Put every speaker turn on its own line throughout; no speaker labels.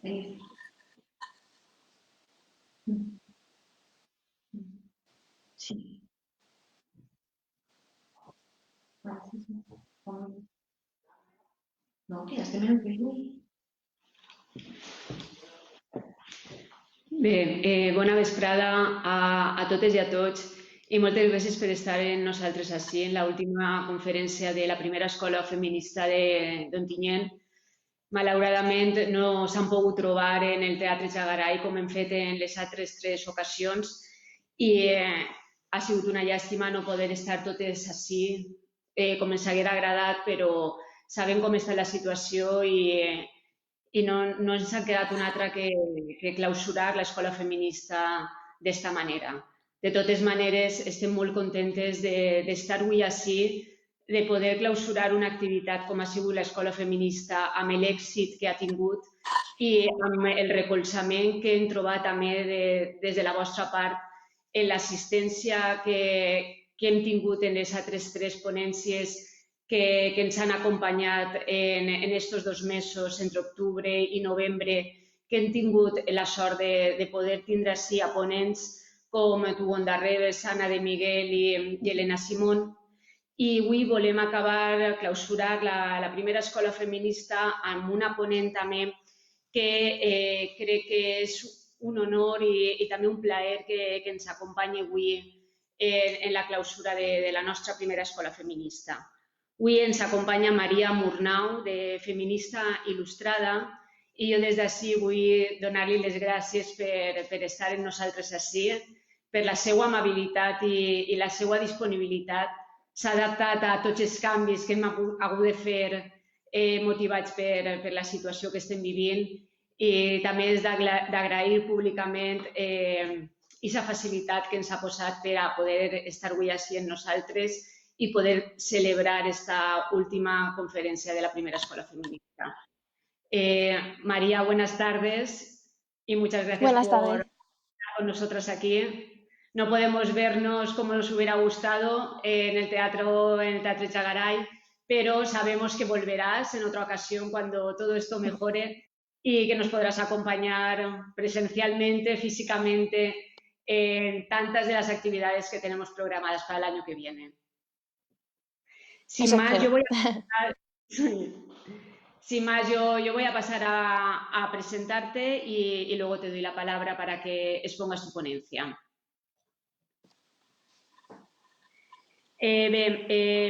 Eh, Sí. No, que ja estem en el Facebook.
Bé, bona vesprada a totes i a tots i moltes gràcies per estar amb nosaltres així en l'última conferència de la primera escola feminista d'Ontinyent. Malauradament no s'han pogut trobar en el Teatre Jagarai com hem fet en les altres 3 ocasions i ha sigut una llàstima no poder estar totes així com ens haguera agradat, però sabem com està la situació i no ens ha quedat una altra que clausurar l'escola feminista d'esta manera. De totes maneres, estem molt contentes d'estar avui així, de poder clausurar una activitat com ha sigut l'escola feminista amb l'èxit que ha tingut i amb el recolzament que hem trobat també des de la vostra part en l'assistència que hem tingut en les altres 3 ponències que ens han acompanyat en estos 2 mesos, entre octubre i novembre, que hem tingut la sort de poder tindre així a ponents com Tugonda Reves, Anna de Miguel i Elena Simón. I avui volem acabar, clausurar la primera escola feminista amb una ponent també que crec que és un honor i també un plaer que ens acompanyi avui en la clausura de la nostra primera escola feminista. Avui ens acompanya Maria Murnau, de Feminista Il·lustrada, i jo des d'ací vull donar-li les gràcies per estar amb nosaltres així, per la seva amabilitat i la seva disponibilitat. S'ha adaptat a tots els canvis que hem hagut de fer motivats per la situació que estem vivint i també és d'agrair públicament aquesta facilitat que ens ha posat per a poder estar avui així amb nosaltres y poder celebrar esta última conferencia de la primera escuela feminista. María, buenas tardes y muchas gracias
Buenas
por
tardes.
estar con nosotras aquí. No podemos vernos como nos hubiera gustado en el Teatro Chagaray, pero sabemos que volverás en otra ocasión cuando todo esto mejore y que nos podrás acompañar presencialmente, físicamente, en tantas de las actividades que tenemos programadas para el año que viene. Sin más, yo voy a pasar a presentarte y luego te doy la palabra para que expongas tu ponencia.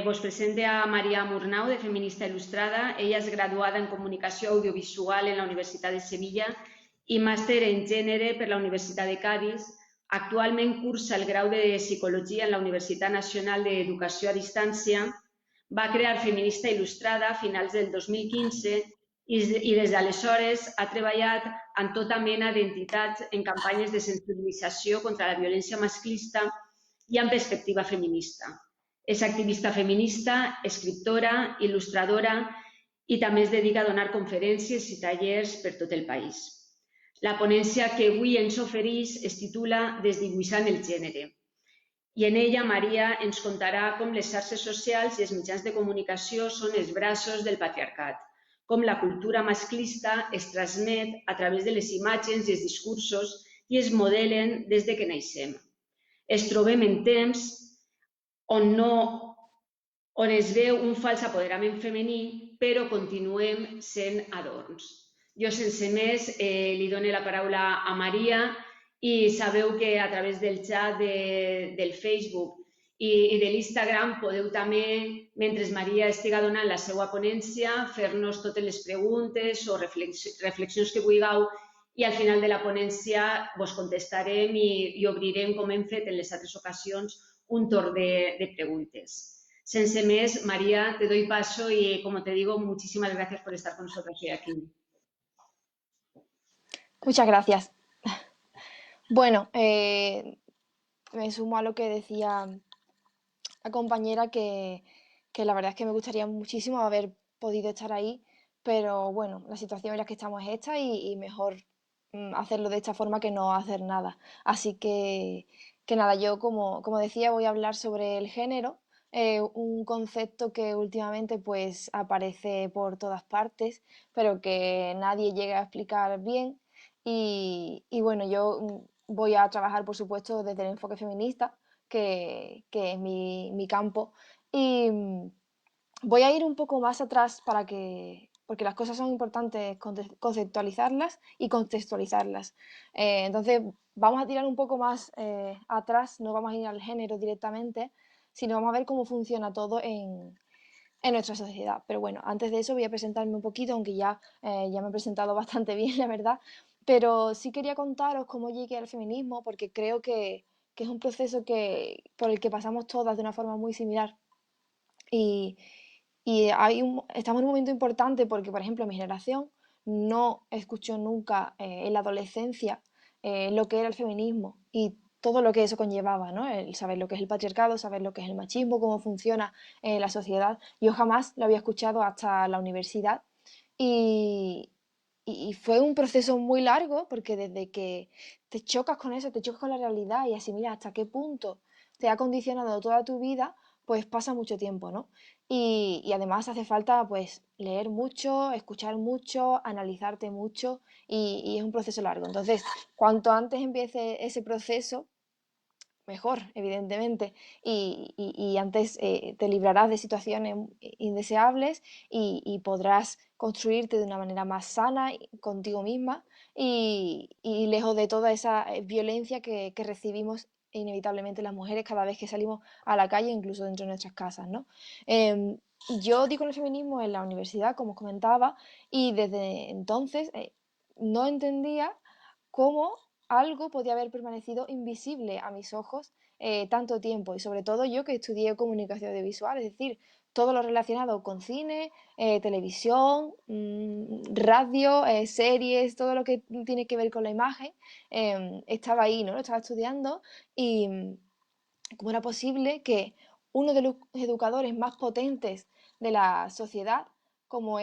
Vos presente a Maria Murnau, de Feminista Il·lustrada. Ella és graduada en Comunicació Audiovisual en la Universitat de Sevilla i màster en Gènere per la Universitat de Cádiz. Actualment cursa el grau de Psicologia en la Universitat Nacional d'Educació a Distància. Va crear Feminista Il·lustrada a finals del 2015 i des d'aleshores ha treballat en tota mena d'entitats en campanyes de sensibilització contra la violència masclista i amb perspectiva feminista. És activista feminista, escriptora, il·lustradora i també es dedica a donar conferències i tallers per tot el país. La ponència que avui ens ofereix es titula Desdibuixant el gènere. I en ella Maria ens contarà com les xarxes socials i els mitjans de comunicació són els braços del patriarcat, com la cultura masclista es transmet a través de les imatges i els discursos i es modelen des de que naixem. Es trobem en temps on es veu un fals apoderament femení, però continuem sent adorns. Jo, sense més, li dono la paraula a Maria i sabeu que a través del xat del Facebook i de l'Instagram podeu també, mentre Maria estiga donant la seva ponència, fer-nos totes les preguntes o reflexions que vulgueu i al final de la ponència vos contestarem i obrirem, com hem fet en les altres ocasions, un torn de preguntes. Sense més, María, te doy paso y, como te digo, muchísimas gracias por estar con nosotros hoy aquí.
Muchas gracias. Bueno, me sumo a lo que decía la compañera, que la verdad es que me gustaría muchísimo haber podido estar ahí, pero bueno, la situación en la que estamos es esta y mejor hacerlo de esta forma que no hacer nada. Así que nada, yo como decía voy a hablar sobre el género, un concepto que últimamente pues aparece por todas partes, pero que nadie llega a explicar bien. Y bueno, yo voy a trabajar, por supuesto, desde el enfoque feminista, que es mi campo. Y voy a ir un poco más atrás porque las cosas son importantes conceptualizarlas y contextualizarlas. Entonces, vamos a tirar un poco más atrás, no vamos a ir al género directamente, sino vamos a ver cómo funciona todo en nuestra sociedad. Pero bueno, antes de eso voy a presentarme un poquito, aunque ya me he presentado bastante bien, la verdad. Pero sí quería contaros cómo llegué al feminismo, porque creo que es un proceso por el que pasamos todas de una forma muy similar. Y, estamos en un momento importante porque, por ejemplo, mi generación no escuchó nunca en la adolescencia lo que era el feminismo y todo lo que eso conllevaba, ¿no? El saber lo que es el patriarcado, saber lo que es el machismo, cómo funciona la sociedad. Yo jamás lo había escuchado hasta la universidad y, y fue un proceso muy largo porque desde que te chocas con eso, te chocas con la realidad y asimilas hasta qué punto te ha condicionado toda tu vida, pues pasa mucho tiempo, ¿no? Y además hace falta pues leer mucho, escuchar mucho, analizarte mucho y es un proceso largo. Entonces, cuanto antes empiece ese proceso, mejor, evidentemente, y antes te librarás de situaciones indeseables y podrás construirte de una manera más sana contigo misma y lejos de toda esa violencia que recibimos inevitablemente las mujeres cada vez que salimos a la calle, incluso dentro de nuestras casas, ¿no? Em, yo di con el feminismo en la universidad, como os comentaba, y desde entonces no entendía cómo algo podía haber permanecido invisible a mis ojos tanto tiempo. Y sobre todo yo que estudié comunicación audiovisual, es decir, todo lo relacionado con cine, televisión, radio, series, todo lo que tiene que ver con la imagen, estaba ahí, ¿no? Lo estaba estudiando y cómo era posible que uno de los educadores más potentes de la sociedad, como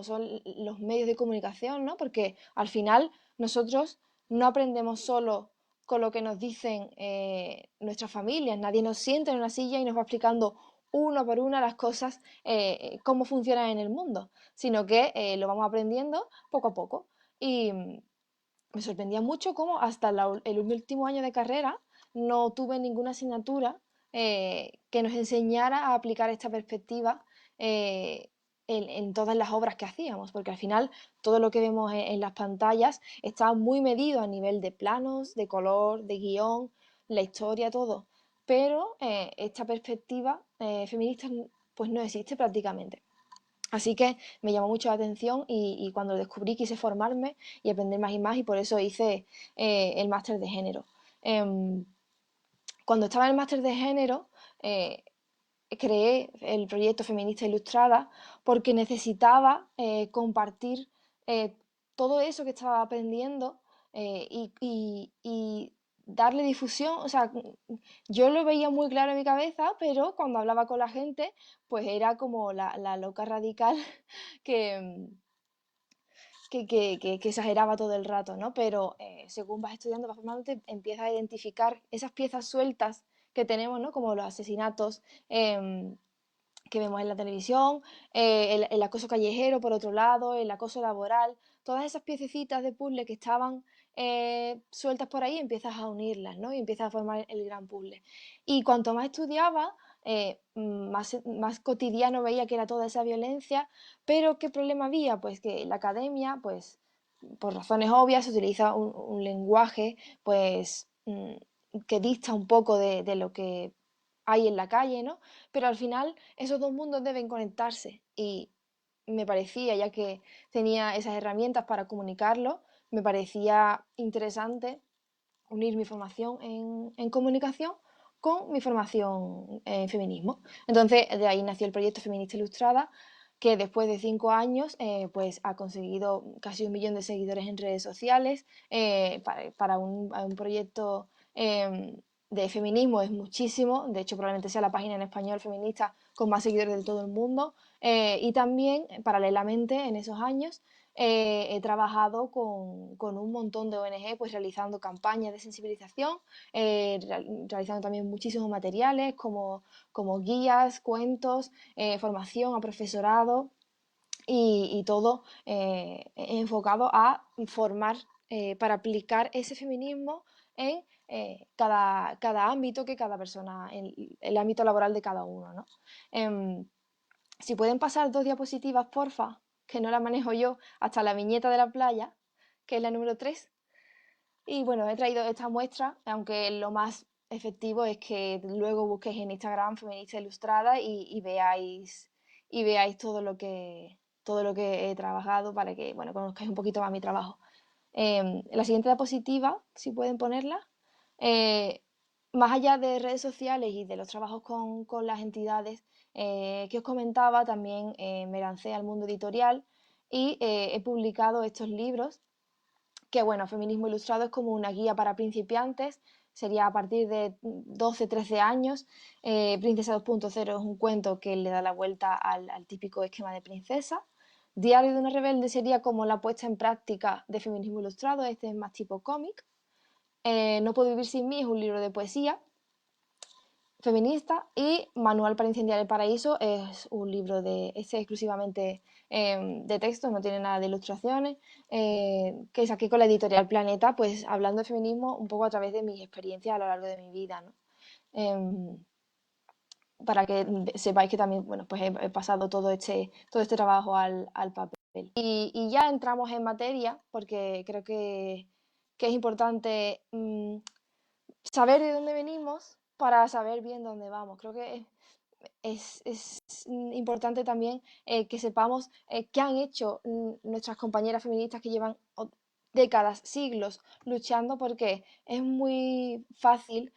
son los medios de comunicación, ¿no? Porque al final nosotros no aprendemos solo con lo que nos dicen nuestras familias, nadie nos sienta en una silla y nos va explicando uno por una las cosas, cómo funcionan en el mundo, sino que lo vamos aprendiendo poco a poco. Y me sorprendía mucho cómo hasta el último año de carrera no tuve ninguna asignatura que nos enseñara a aplicar esta perspectiva en todas las obras que hacíamos, porque al final todo lo que vemos en las pantallas está muy medido a nivel de planos, de color, de guión, la historia, todo. Pero esta perspectiva feminista pues no existe prácticamente. Así que me llamó mucho la atención y cuando lo descubrí quise formarme y aprender más y más y por eso hice el máster de género. Em, Cuando estaba en el máster de género, eh, creé el proyecto Feminista Ilustrada porque necesitaba compartir eh, todo eso que estaba aprendiendo y darle difusión. O sea, yo lo veía muy claro en mi cabeza, pero cuando hablaba con la gente, pues era como la loca radical que, que exageraba todo el rato, ¿no? Pero según vas estudiando, vas formándote, empiezas a identificar esas piezas sueltas que tenemos, ¿no? Como los asesinatos que vemos en la televisión, el acoso callejero, por otro lado, el acoso laboral, todas esas piececitas de puzzle que estaban sueltas por ahí, empiezas a unirlas, ¿no? Y empiezas a formar el gran puzzle. Y cuanto más estudiaba, más cotidiano veía que era toda esa violencia, pero ¿qué problema había? Pues que la academia, pues por razones obvias, se utiliza un lenguaje, pues que dista un poco de lo que hay en la calle, ¿no? Pero al final esos dos mundos deben conectarse y me parecía, ya que tenía esas herramientas para comunicarlo, me parecía interesante unir mi formación en comunicación con mi formación en feminismo. Entonces, de ahí nació el proyecto Feminista Ilustrada, que después de 5 años pues ha conseguido casi 1 millón de seguidores en redes sociales para un proyecto de feminismo es muchísimo, de hecho probablemente sea la página en español feminista con más seguidores de todo el mundo, y también paralelamente en esos años he trabajado con un montón de ONG, pues realizando campañas de sensibilización, realizando también muchísimos materiales como guías, cuentos, formación a profesorado y todo enfocado a formar para aplicar ese feminismo en cada ámbito que cada persona, en el ámbito laboral de cada uno, ¿no? Si pueden pasar dos diapositivas, porfa, que no la manejo yo, hasta la viñeta de la playa, que es la número 3. Y bueno, he traído esta muestra, aunque lo más efectivo es que luego busquéis en Instagram Feminista Ilustrada y veáis todo lo que he trabajado para que, bueno, conozcáis un poquito más mi trabajo. La siguiente diapositiva, si pueden ponerla. Eh, Más allá de redes sociales y de los trabajos con las entidades que os comentaba, también me lancé al mundo editorial y he publicado estos libros que bueno, Feminismo Ilustrado es como una guía para principiantes, sería a partir de 12, 13 años. Princesa 2.0 es un cuento que le da la vuelta al típico esquema de princesa. Diario de una rebelde sería como la puesta en práctica de Feminismo Ilustrado, este es más tipo cómic. No puedo vivir sin mí es un libro de poesía feminista y Manual para incendiar el paraíso es un libro este exclusivamente de texto, no tiene nada de ilustraciones, que saqué con la editorial Planeta, pues hablando de feminismo un poco a través de mis experiencias a lo largo de mi vida, ¿no? Em, para que sepáis que también, bueno, pues he pasado todo este trabajo al papel. Y ya entramos en materia, porque creo que es importante saber de dónde venimos para saber bien dónde vamos. Creo que es importante también que sepamos qué han hecho nuestras compañeras feministas que llevan décadas, siglos luchando, porque es muy fácil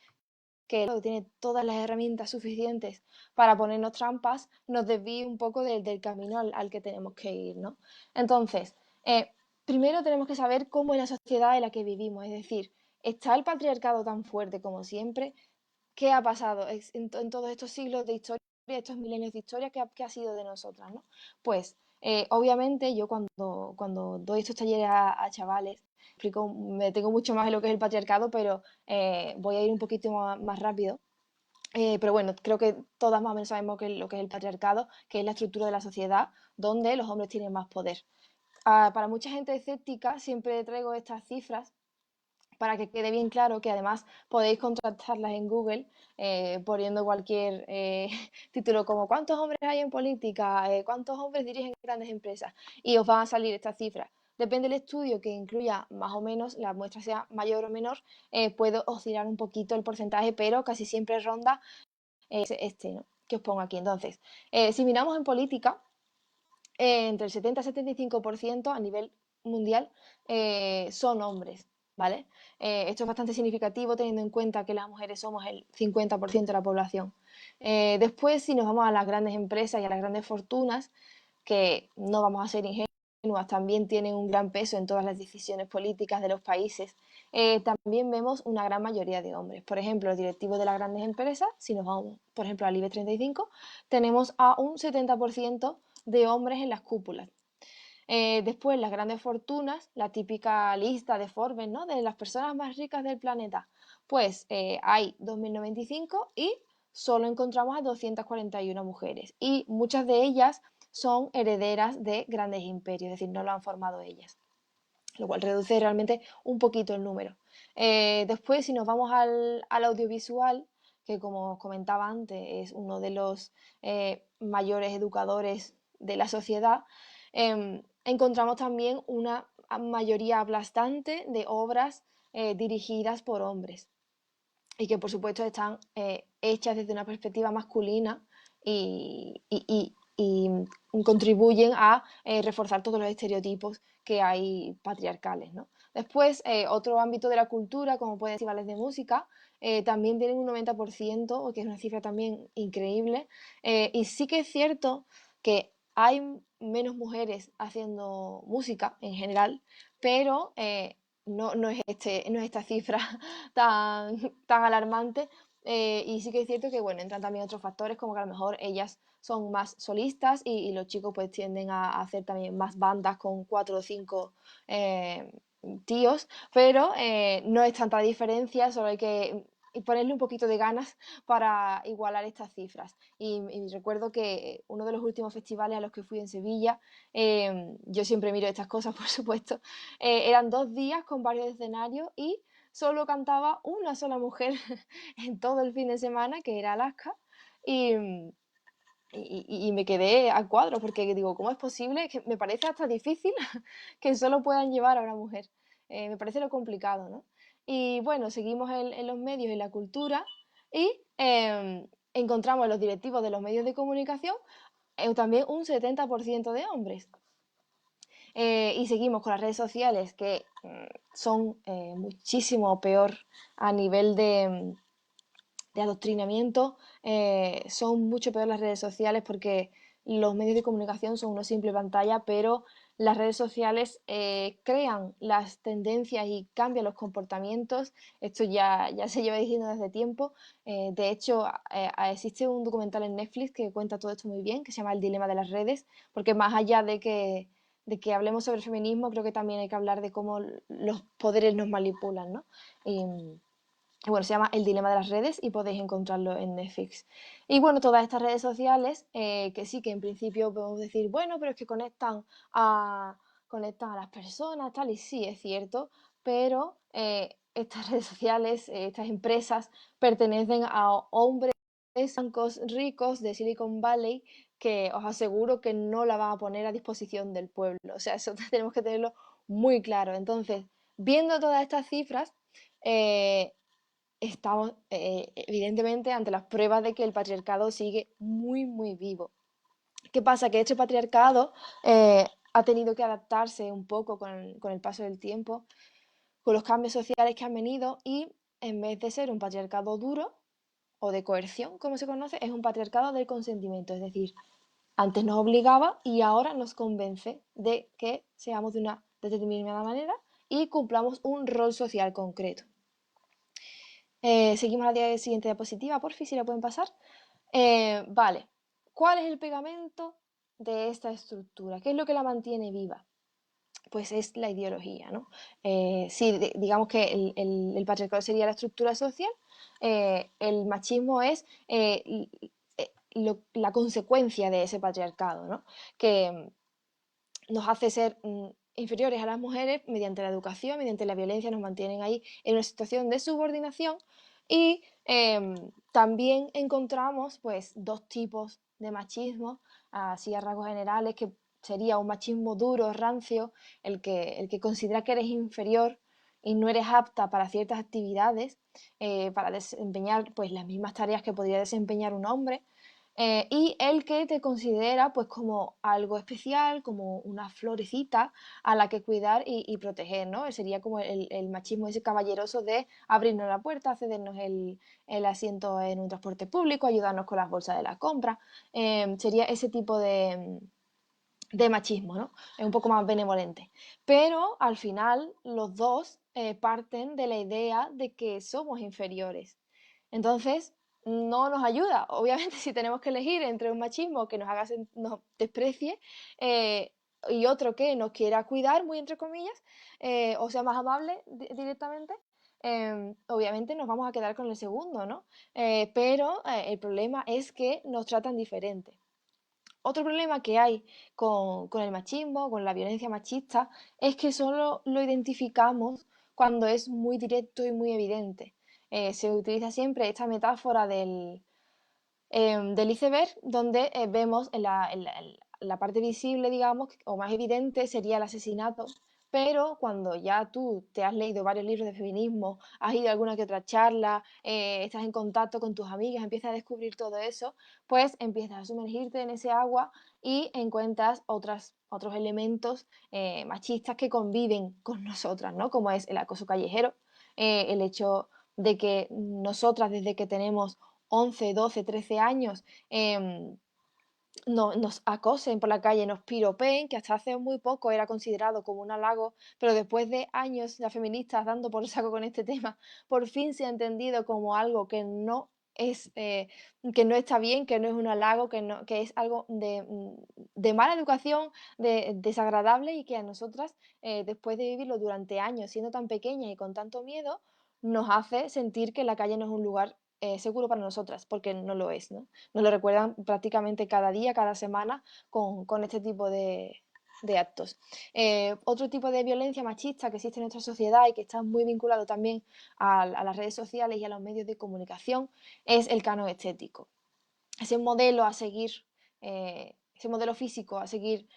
que tiene todas las herramientas suficientes para ponernos trampas, nos desvíe un poco del camino al que tenemos que ir, ¿no? Entonces, primero tenemos que saber cómo es la sociedad en la que vivimos, es decir, ¿está el patriarcado tan fuerte como siempre? ¿Qué ha pasado en todos estos siglos de historia, estos milenios de historia? ¿Qué ha sido de nosotras, ¿no? Pues, obviamente, yo cuando doy estos talleres a chavales, me detengo mucho más en lo que es el patriarcado, pero voy a ir un poquito más rápido. Pero bueno, creo que todas más o menos sabemos lo que es el patriarcado, que es la estructura de la sociedad donde los hombres tienen más poder. Para mucha gente escéptica siempre traigo estas cifras para que quede bien claro que además podéis contrastarlas en Google poniendo cualquier título como ¿cuántos hombres hay en política? ¿Cuántos hombres dirigen grandes empresas? Y os van a salir estas cifras. Depende del estudio que incluya más o menos, la muestra sea mayor o menor, puede oscilar un poquito el porcentaje, pero casi siempre ronda ¿no? Que os pongo aquí. Entonces, si miramos en política, entre el 70 y 75% a nivel mundial son hombres, ¿vale? Esto es bastante significativo teniendo en cuenta que las mujeres somos el 50% de la población. Después, si nos vamos a las grandes empresas y a las grandes fortunas, que no vamos a ser ingenuas, también tienen un gran peso en todas las decisiones políticas de los países, también vemos una gran mayoría de hombres. Por ejemplo, los directivos de las grandes empresas, si nos vamos, por ejemplo, al IBEX 35, tenemos a un 70% de hombres en las cúpulas. Después, las grandes fortunas, la típica lista de Forbes, ¿no? De las personas más ricas del planeta. Pues hay 2095 y solo encontramos a 241 mujeres. Y muchas de ellas son herederas de grandes imperios, es decir, no lo han formado ellas, lo cual reduce realmente un poquito el número. Después, si nos vamos al audiovisual, que como os comentaba antes, es uno de los mayores educadores de la sociedad, encontramos también una mayoría aplastante de obras dirigidas por hombres y que por supuesto están hechas desde una perspectiva masculina y contribuyen a reforzar todos los estereotipos que hay patriarcales, ¿no? Después, otro ámbito de la cultura, como pueden ser festivales de música, también tienen un 90%, que es una cifra también increíble. Y sí que es cierto que hay menos mujeres haciendo música en general, pero no es no es esta cifra tan alarmante. Y sí que es cierto que, bueno, entran también otros factores, como que a lo mejor ellas son más solistas y los chicos pues tienden a hacer también más bandas con 4 o 5 eh, tíos, pero no es tanta diferencia, solo hay que ponerle un poquito de ganas para igualar estas cifras. Y recuerdo que uno de los últimos festivales a los que fui en Sevilla, yo siempre miro estas cosas, por supuesto, eran 2 días con varios escenarios y solo cantaba una sola mujer en todo el fin de semana, que era Alaska, y, y me quedé a cuadros porque digo, ¿cómo es posible? Que me parece hasta difícil que solo puedan llevar a una mujer. Me parece lo complicado, ¿no? Y bueno, seguimos en los medios y la cultura y encontramos en los directivos de los medios de comunicación también un 70% de hombres. Y seguimos con las redes sociales que son muchísimo peor a nivel de adoctrinamiento. Son mucho peor las redes sociales porque los medios de comunicación son una simple pantalla, pero las redes sociales crean las tendencias y cambian los comportamientos. Esto ya se lleva diciendo desde tiempo. De hecho, existe un documental en Netflix que cuenta todo esto muy bien, que se llama El dilema de las redes, porque más allá de que hablemos sobre feminismo, creo que también hay que hablar de cómo los poderes nos manipulan, ¿no? Y, bueno, se llama El dilema de las redes y podéis encontrarlo en Netflix. Y bueno, todas estas redes sociales, que sí, que en principio podemos decir, bueno, pero es que conectan a las personas, tal, y sí, es cierto, pero estas redes sociales, estas empresas, pertenecen a hombres blancos ricos de Silicon Valley que os aseguro que no la van a poner a disposición del pueblo. O sea, eso tenemos que tenerlo muy claro. Entonces, viendo todas estas cifras, eh, estamos evidentemente ante las pruebas de que el patriarcado sigue muy, muy vivo. ¿Qué pasa? Que este patriarcado ha tenido que adaptarse un poco con el paso del tiempo, con los cambios sociales que han venido y en vez de ser un patriarcado duro o de coerción, como se conoce, es un patriarcado del consentimiento. Es decir, antes nos obligaba y ahora nos convence de que seamos de una determinada manera y cumplamos un rol social concreto. Seguimos a la siguiente diapositiva, por fin, si la pueden pasar. Vale, ¿cuál es el pegamento de esta estructura? ¿Qué es lo que la mantiene viva? Pues es la ideología, ¿no? Sí, digamos que el patriarcado sería la estructura social, el machismo es la consecuencia de ese patriarcado, ¿no? Que nos hace ser inferiores a las mujeres mediante la educación, mediante la violencia, nos mantienen ahí en una situación de subordinación y también encontramos pues 2 tipos de machismo, así a rasgos generales, que sería un machismo duro, rancio, el que considera que eres inferior y no eres apta para ciertas actividades, para desempeñar pues las mismas tareas que podría desempeñar un hombre, y el que te considera pues como algo especial, como una florecita a la que cuidar y proteger, ¿no? Sería como el machismo ese caballeroso de abrirnos la puerta, cedernos el asiento en un transporte público, ayudarnos con las bolsas de la compra. Sería ese tipo de machismo, ¿no? Es un poco más benevolente. Pero al final los dos parten de la idea de que somos inferiores. Entonces, no nos ayuda. Obviamente, si tenemos que elegir entre un machismo que nos desprecie y otro que nos quiera cuidar, muy entre comillas, o sea, más amable directamente, obviamente nos vamos a quedar con el segundo, ¿no? Pero el problema es que nos tratan diferente. Otro problema que hay con el machismo, con la violencia machista, es que solo lo identificamos cuando es muy directo y muy evidente. Se utiliza siempre esta metáfora del iceberg, donde vemos en la parte visible, digamos, o más evidente sería el asesinato, pero cuando ya tú te has leído varios libros de feminismo, has ido a alguna que otra charla, estás en contacto con tus amigas, empiezas a descubrir todo eso, pues empiezas a sumergirte en ese agua y encuentras otros elementos machistas que conviven con nosotras, ¿no? Como es el acoso callejero, el hecho de que nosotras desde que tenemos 11, 12, 13 años, nos acosen por la calle, nos piropeen, que hasta hace muy poco era considerado como un halago, pero después de años las feministas dando por saco con este tema, por fin se ha entendido como algo que no es, que no está bien, que no es un halago, que es algo de mala educación, desagradable y que a nosotras, después de vivirlo durante años siendo tan pequeñas y con tanto miedo, nos hace sentir que la calle no es un lugar seguro para nosotras, porque no lo es, ¿no? Nos lo recuerdan prácticamente cada día, cada semana, con este tipo de actos. Otro tipo de violencia machista que existe en nuestra sociedad y que está muy vinculado también a las redes sociales y a los medios de comunicación es el canon estético. Ese modelo a seguir, ese modelo físico a seguir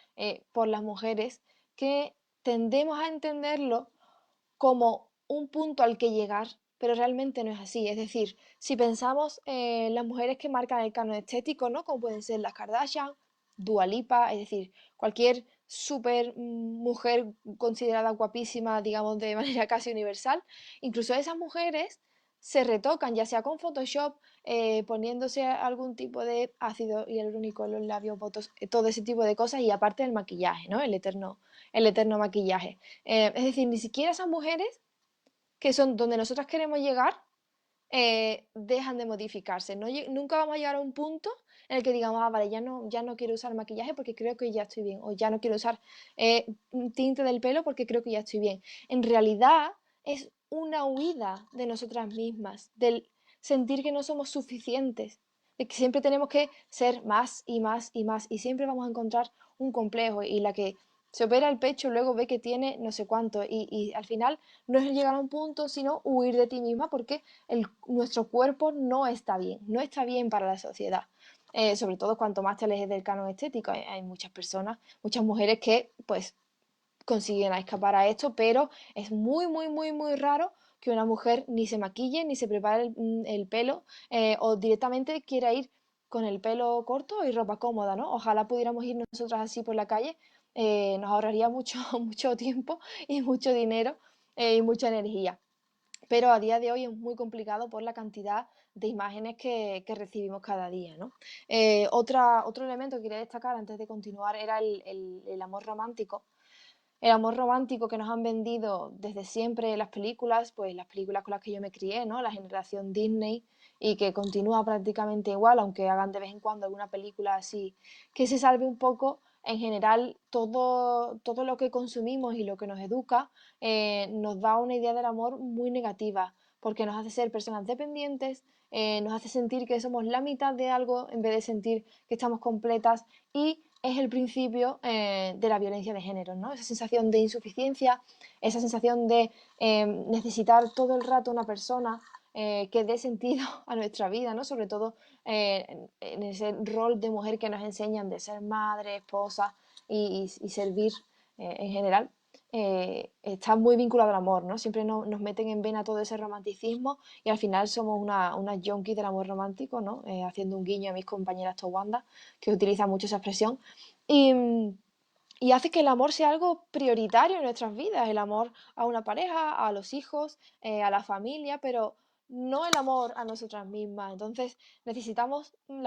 por las mujeres que tendemos a entenderlo como un punto al que llegar, pero realmente no es así. Es decir, si pensamos en las mujeres que marcan el canon estético, ¿no? Como pueden ser las Kardashian, Dua Lipa, es decir, cualquier super mujer considerada guapísima, digamos, de manera casi universal, incluso esas mujeres se retocan, ya sea con Photoshop, poniéndose algún tipo de ácido hialurónico en los labios, botox, todo ese tipo de cosas, y aparte el maquillaje, ¿no? El eterno maquillaje. Es decir, ni siquiera esas mujeres que son donde nosotras queremos llegar dejan de modificarse. Nunca vamos a llegar a un punto en el que digamos, ah, vale, ya no quiero usar maquillaje porque creo que ya estoy bien, o ya no quiero usar tinte del pelo porque creo que ya estoy bien. En realidad es una huida de nosotras mismas, del sentir que no somos suficientes, de que siempre tenemos que ser más y más y más, y siempre vamos a encontrar un complejo, y la que se opera el pecho luego ve que tiene no sé cuánto, y al final no es llegar a un punto, sino huir de ti misma porque nuestro cuerpo no está bien para la sociedad. Sobre todo cuanto más te alejes del canon estético. Hay muchas personas, muchas mujeres que pues consiguen escapar a esto, pero es muy, muy, muy, muy raro que una mujer ni se maquille, ni se prepare el pelo, o directamente quiera ir con el pelo corto y ropa cómoda, ¿no? Ojalá pudiéramos ir nosotras así por la calle, nos ahorraría mucho, mucho tiempo y mucho dinero y mucha energía, pero a día de hoy es muy complicado por la cantidad de imágenes que recibimos cada día, ¿no? Otro elemento que quería destacar antes de continuar era el amor romántico. El amor romántico que nos han vendido desde siempre las películas, pues las películas con las que yo me crié, ¿no? La generación Disney, y que continúa prácticamente igual, aunque hagan de vez en cuando alguna película así que se salve un poco. En general, todo lo que consumimos y lo que nos educa nos da una idea del amor muy negativa, porque nos hace ser personas dependientes, nos hace sentir que somos la mitad de algo en vez de sentir que estamos completas, y es el principio de la violencia de género, ¿no? Esa sensación de insuficiencia, esa sensación de necesitar todo el rato una persona que dé sentido a nuestra vida, ¿no? Sobre todo en ese rol de mujer que nos enseñan de ser madre, esposa y servir en general. Está muy vinculado al amor, ¿no? Siempre nos meten en vena todo ese romanticismo, y al final somos unas junkies del amor romántico, ¿no? Haciendo un guiño a mis compañeras Towanda, que utilizan mucho esa expresión. Y, y hace que el amor sea algo prioritario en nuestras vidas, el amor a una pareja, a los hijos, a la familia, pero no el amor a nosotras mismas. Entonces las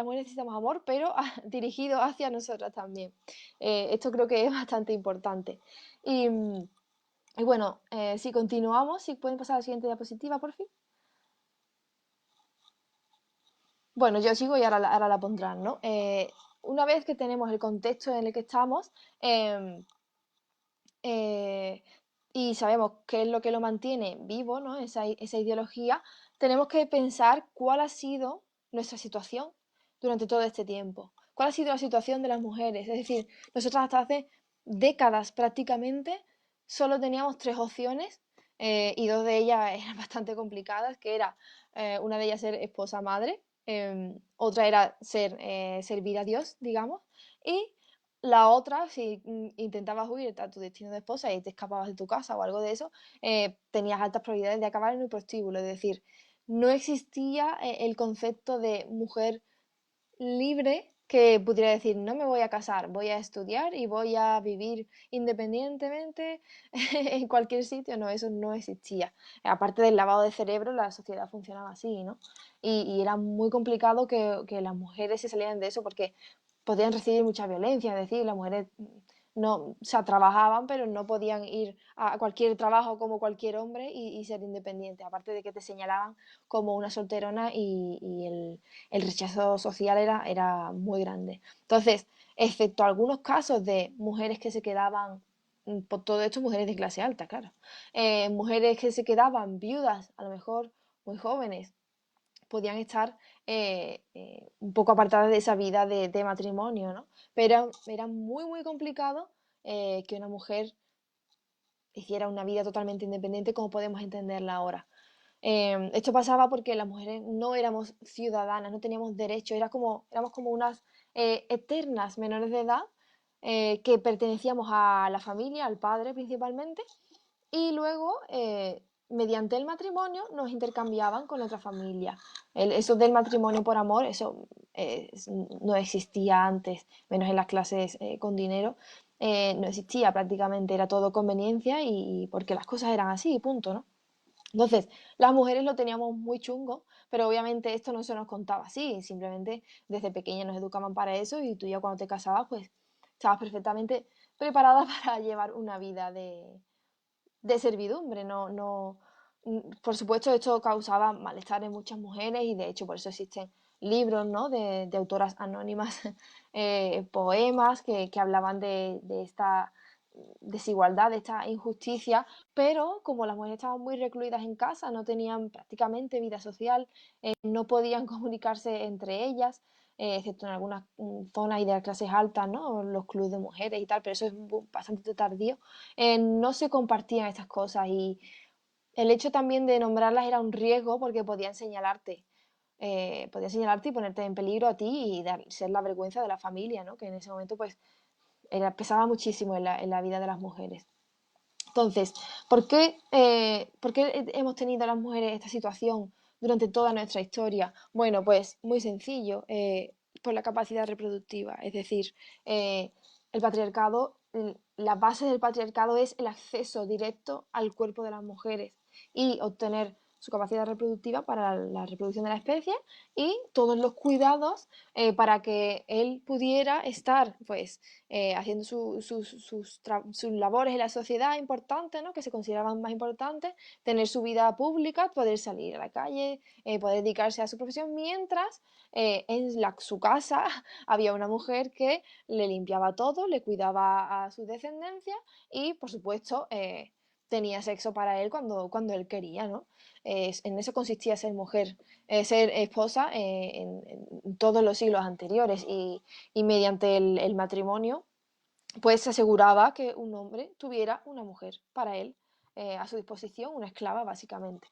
mujeres necesitamos amor, pero dirigido hacia nosotras también. Esto creo que es bastante importante. Y, y bueno, si continuamos, si pueden pasar a la siguiente diapositiva, por fin. Bueno, yo sigo y ahora la pondrán, ¿no? Una vez que tenemos el contexto en el que estamos, em, eh, y sabemos qué es lo que lo mantiene vivo, ¿no? Esa ideología, tenemos que pensar cuál ha sido nuestra situación durante todo este tiempo. ¿Cuál ha sido la situación de las mujeres? Es decir, nosotras hasta hace décadas prácticamente solo teníamos tres opciones, y dos de ellas eran bastante complicadas, que era una de ellas ser esposa madre, otra era servir a Dios, digamos, y la otra, si intentabas huir a tu destino de esposa y te escapabas de tu casa o algo de eso, tenías altas probabilidades de acabar en un prostíbulo. Es decir, no existía el concepto de mujer libre que pudiera decir, no me voy a casar, voy a estudiar y voy a vivir independientemente en cualquier sitio. No, eso no existía. Aparte del lavado de cerebro, la sociedad funcionaba así, ¿no? Y era muy complicado que las mujeres se salieran de eso, porque podían recibir mucha violencia, es decir, las mujeres no, o sea, trabajaban, pero no podían ir a cualquier trabajo como cualquier hombre y ser independientes, aparte de que te señalaban como una solterona y el rechazo social era muy grande. Entonces, excepto algunos casos de mujeres que se quedaban, por todo esto mujeres de clase alta, claro, mujeres que se quedaban viudas, a lo mejor muy jóvenes, podían estar un poco apartadas de esa vida de matrimonio, ¿no? Pero era muy, muy complicado que una mujer hiciera una vida totalmente independiente como podemos entenderla ahora. Esto pasaba porque las mujeres no éramos ciudadanas, no teníamos derechos, éramos como unas eternas menores de edad que pertenecíamos a la familia, al padre principalmente, y luego, mediante el matrimonio, nos intercambiaban con otra familia. Eso del matrimonio por amor, eso no existía antes, menos en las clases con dinero, no existía prácticamente, era todo conveniencia y porque las cosas eran así, y punto, ¿no? Entonces, las mujeres lo teníamos muy chungo, pero obviamente esto no se nos contaba así, simplemente desde pequeña nos educaban para eso y tú ya cuando te casabas, pues estabas perfectamente preparada para llevar una vida de servidumbre. Por supuesto, esto causaba malestar en muchas mujeres y de hecho por eso existen libros, ¿no? de autoras anónimas, poemas que hablaban de esta desigualdad, de esta injusticia, pero como las mujeres estaban muy recluidas en casa, no tenían prácticamente vida social, no podían comunicarse entre ellas, excepto en algunas zonas y de las clases altas, ¿no? Los clubes de mujeres y tal, pero eso es bastante tardío, no se compartían estas cosas y el hecho también de nombrarlas era un riesgo porque podían señalarte y ponerte en peligro a ti y ser la vergüenza de la familia, ¿no? Que en ese momento pues pesaba muchísimo en la vida de las mujeres. Entonces, por qué hemos tenido las mujeres esta situación durante toda nuestra historia? Bueno, pues muy sencillo, por la capacidad reproductiva. Es decir, el patriarcado, la base del patriarcado es el acceso directo al cuerpo de las mujeres y obtener su capacidad reproductiva para la reproducción de la especie y todos los cuidados para que él pudiera estar pues haciendo sus labores en la sociedad importantes, ¿no? Que se consideraban más importantes, tener su vida pública, poder salir a la calle, poder dedicarse a su profesión, mientras su casa había una mujer que le limpiaba todo, le cuidaba a su descendencia y, por supuesto, tenía sexo para él cuando él quería, ¿no? En eso consistía ser mujer, ser esposa en todos los siglos anteriores y mediante el matrimonio pues se aseguraba que un hombre tuviera una mujer para él a su disposición, una esclava básicamente.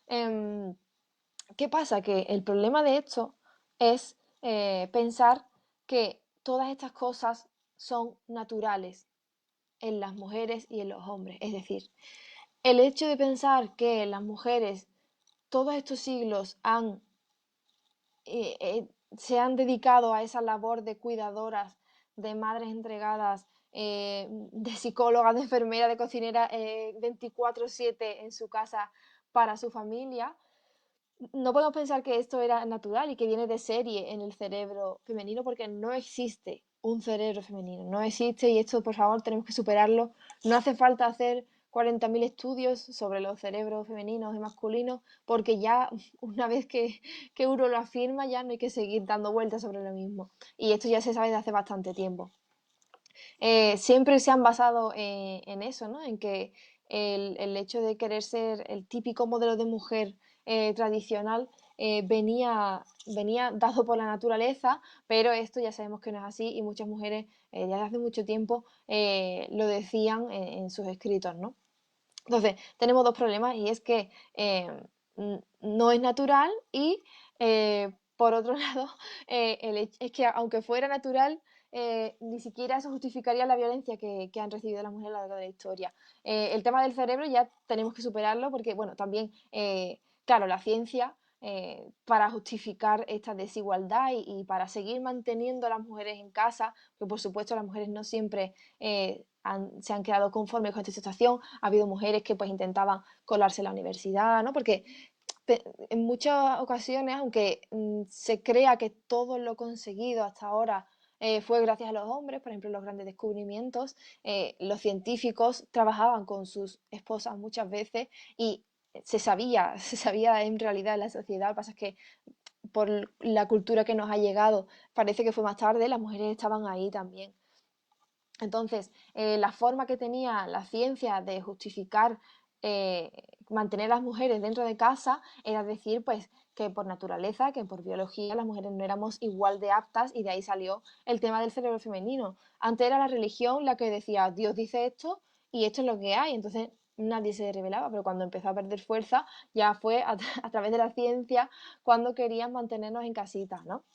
Em, ¿Qué pasa? Que el problema de esto es pensar que todas estas cosas son naturales en las mujeres y en los hombres. Es decir, el hecho de pensar que las mujeres todos estos siglos se han dedicado a esa labor de cuidadoras, de madres entregadas, de psicólogas, de enfermera, de cocinera 24/7 en su casa para su familia, no podemos pensar que esto era natural y que viene de serie en el cerebro femenino porque no existe un cerebro femenino, no existe y esto por favor tenemos que superarlo. No hace falta hacer 40.000 estudios sobre los cerebros femeninos y masculinos porque ya una vez que uno lo afirma ya no hay que seguir dando vueltas sobre lo mismo. Y esto ya se sabe desde hace bastante tiempo. Siempre se han basado en eso, ¿no? En que el hecho de querer ser el típico modelo de mujer tradicional venía dado por la naturaleza, pero esto ya sabemos que no es así y muchas mujeres ya desde hace mucho tiempo lo decían en sus escritos, ¿no? Entonces, tenemos dos problemas y es que no es natural y, por otro lado, es que aunque fuera natural, ni siquiera eso justificaría la violencia que han recibido las mujeres a lo largo de la historia. El tema del cerebro ya tenemos que superarlo porque, bueno, también, claro, la ciencia, para justificar esta desigualdad y para seguir manteniendo a las mujeres en casa, que por supuesto las mujeres no siempre se han quedado conformes con esta situación. Ha habido mujeres que pues intentaban colarse en la universidad, ¿no? Porque en muchas ocasiones, aunque se crea que todo lo conseguido hasta ahora fue gracias a los hombres, por ejemplo, los grandes descubrimientos. Los científicos trabajaban con sus esposas muchas veces y se sabía en realidad en la sociedad. Lo que pasa es que por la cultura que nos ha llegado, parece que fue más tarde, las mujeres estaban ahí también. Entonces, la forma que tenía la ciencia de justificar eh, mantener a las mujeres dentro de casa era decir, pues, que por naturaleza, que por biología, las mujeres no éramos igual de aptas, y de ahí salió el tema del cerebro femenino. Antes era la religión la que decía, Dios dice esto y esto es lo que hay, entonces nadie se rebelaba, pero cuando empezó a perder fuerza ya fue a través de la ciencia cuando querían mantenernos en casita, ¿no?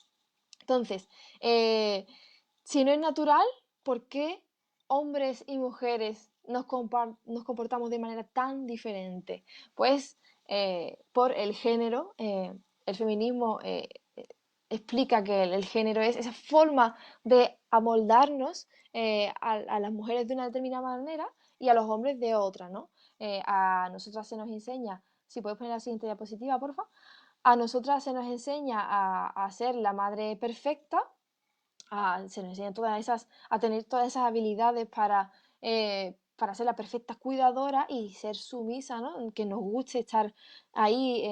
Entonces, si no es natural, ¿por qué hombres y mujeres nos comportamos de manera tan diferente? Pues por el género. El feminismo explica que el género es esa forma de amoldarnos a las mujeres de una determinada manera y a los hombres de otra, ¿no? A nosotras se nos enseña, si puedes poner la siguiente diapositiva, porfa. A nosotras se nos enseña a ser la madre perfecta, se nos enseña a tener todas esas habilidades para ser la perfecta cuidadora y ser sumisa, ¿no? Que nos guste estar ahí,